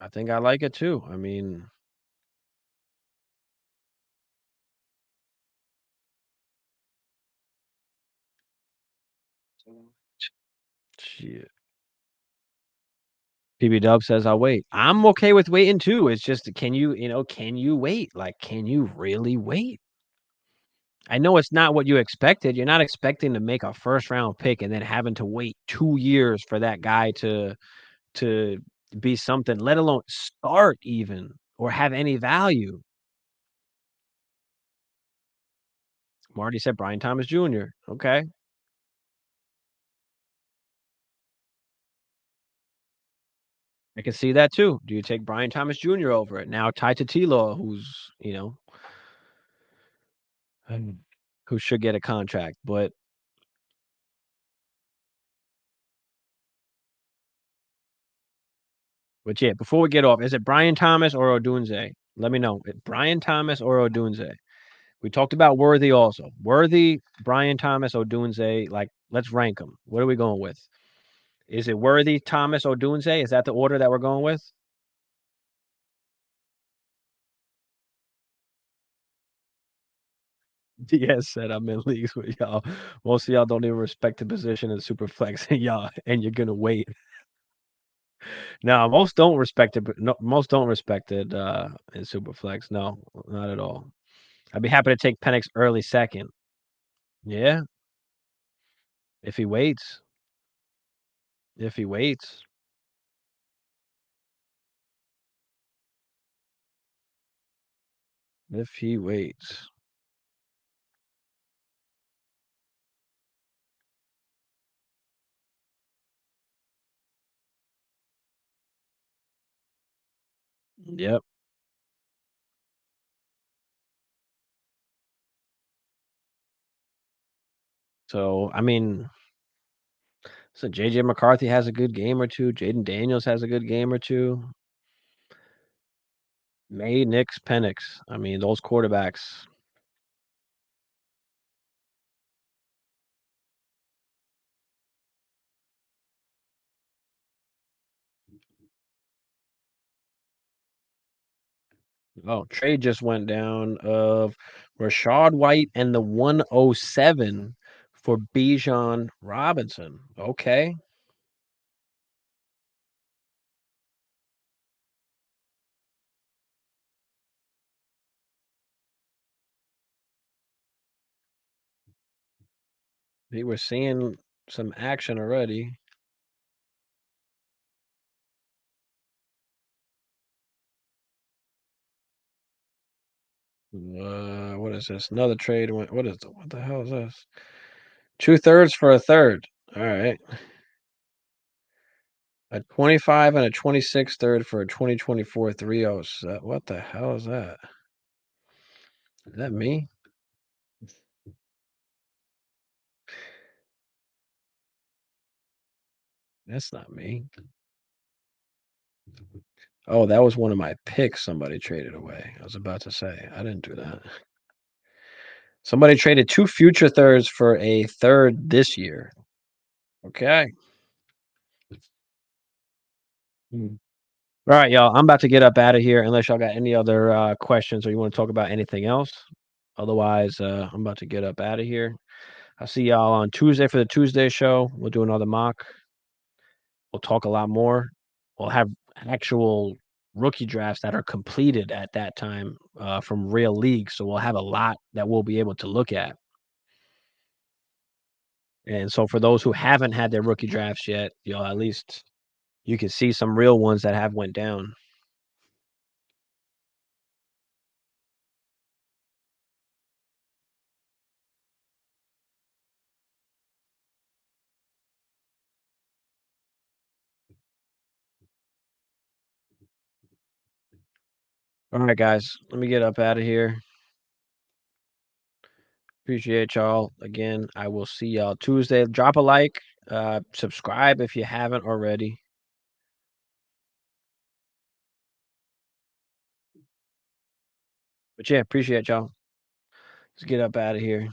I think I like it too. I mean, shit. PB Dub says I'll wait. I'm okay with waiting too. It's just can you wait? Like, can you really wait? I know it's not what you expected. You're not expecting to make a first round pick and then having to wait 2 years for that guy to be something, let alone start even or have any value. Marty said Brian Thomas Jr. Okay. I can see that too. Do you take Brian Thomas Jr. over it? Now Ty Tatilo, who's, um, who should get a contract, but yeah, before we get off, is it Brian Thomas or Odunze? Let me know. Brian Thomas or Odunze? We talked about Worthy also. Worthy, Brian Thomas, Odunze. Like, let's rank them. What are we going with? Is it Worthy, Thomas, Odunze? Is that the order that we're going with? Diaz said I'm in leagues with y'all. Most of y'all don't even respect the position in Superflex, and you're gonna wait. No, most don't respect it, but no, most don't respect it in Superflex. No, not at all. I'd be happy to take Penix early second. Yeah, if he waits. If he waits. If he waits. Yep. So I mean, so JJ McCarthy has a good game or two. Jaden Daniels has a good game or two. May, Nix, Penix. I mean, those quarterbacks. Oh, trade just went down of Rashad White and the 107 for Bijan Robinson. Okay. We were seeing some action already. What is this? Another trade went. What the hell is this? 2/3 for a third. All right. A 25 and a 26 third for a 2024 307. What the hell is that? Is that me? That's not me. Oh, that was one of my picks somebody traded away. I was about to say, I didn't do that. Somebody traded 2 future thirds for a third this year. Okay. Hmm. All right, y'all. I'm about to get up out of here unless y'all got any other questions or you want to talk about anything else. Otherwise, I'm about to get up out of here. I'll see y'all on Tuesday for the Tuesday show. We'll do another mock. We'll talk a lot more. We'll have actual rookie drafts that are completed at that time from real leagues. So we'll have a lot that we'll be able to look at. And so for those who haven't had their rookie drafts yet, at least you can see some real ones that have went down. All right, guys, let me get up out of here. Appreciate y'all. Again, I will see y'all Tuesday. Drop a like, subscribe if you haven't already. But yeah, appreciate y'all. Let's get up out of here.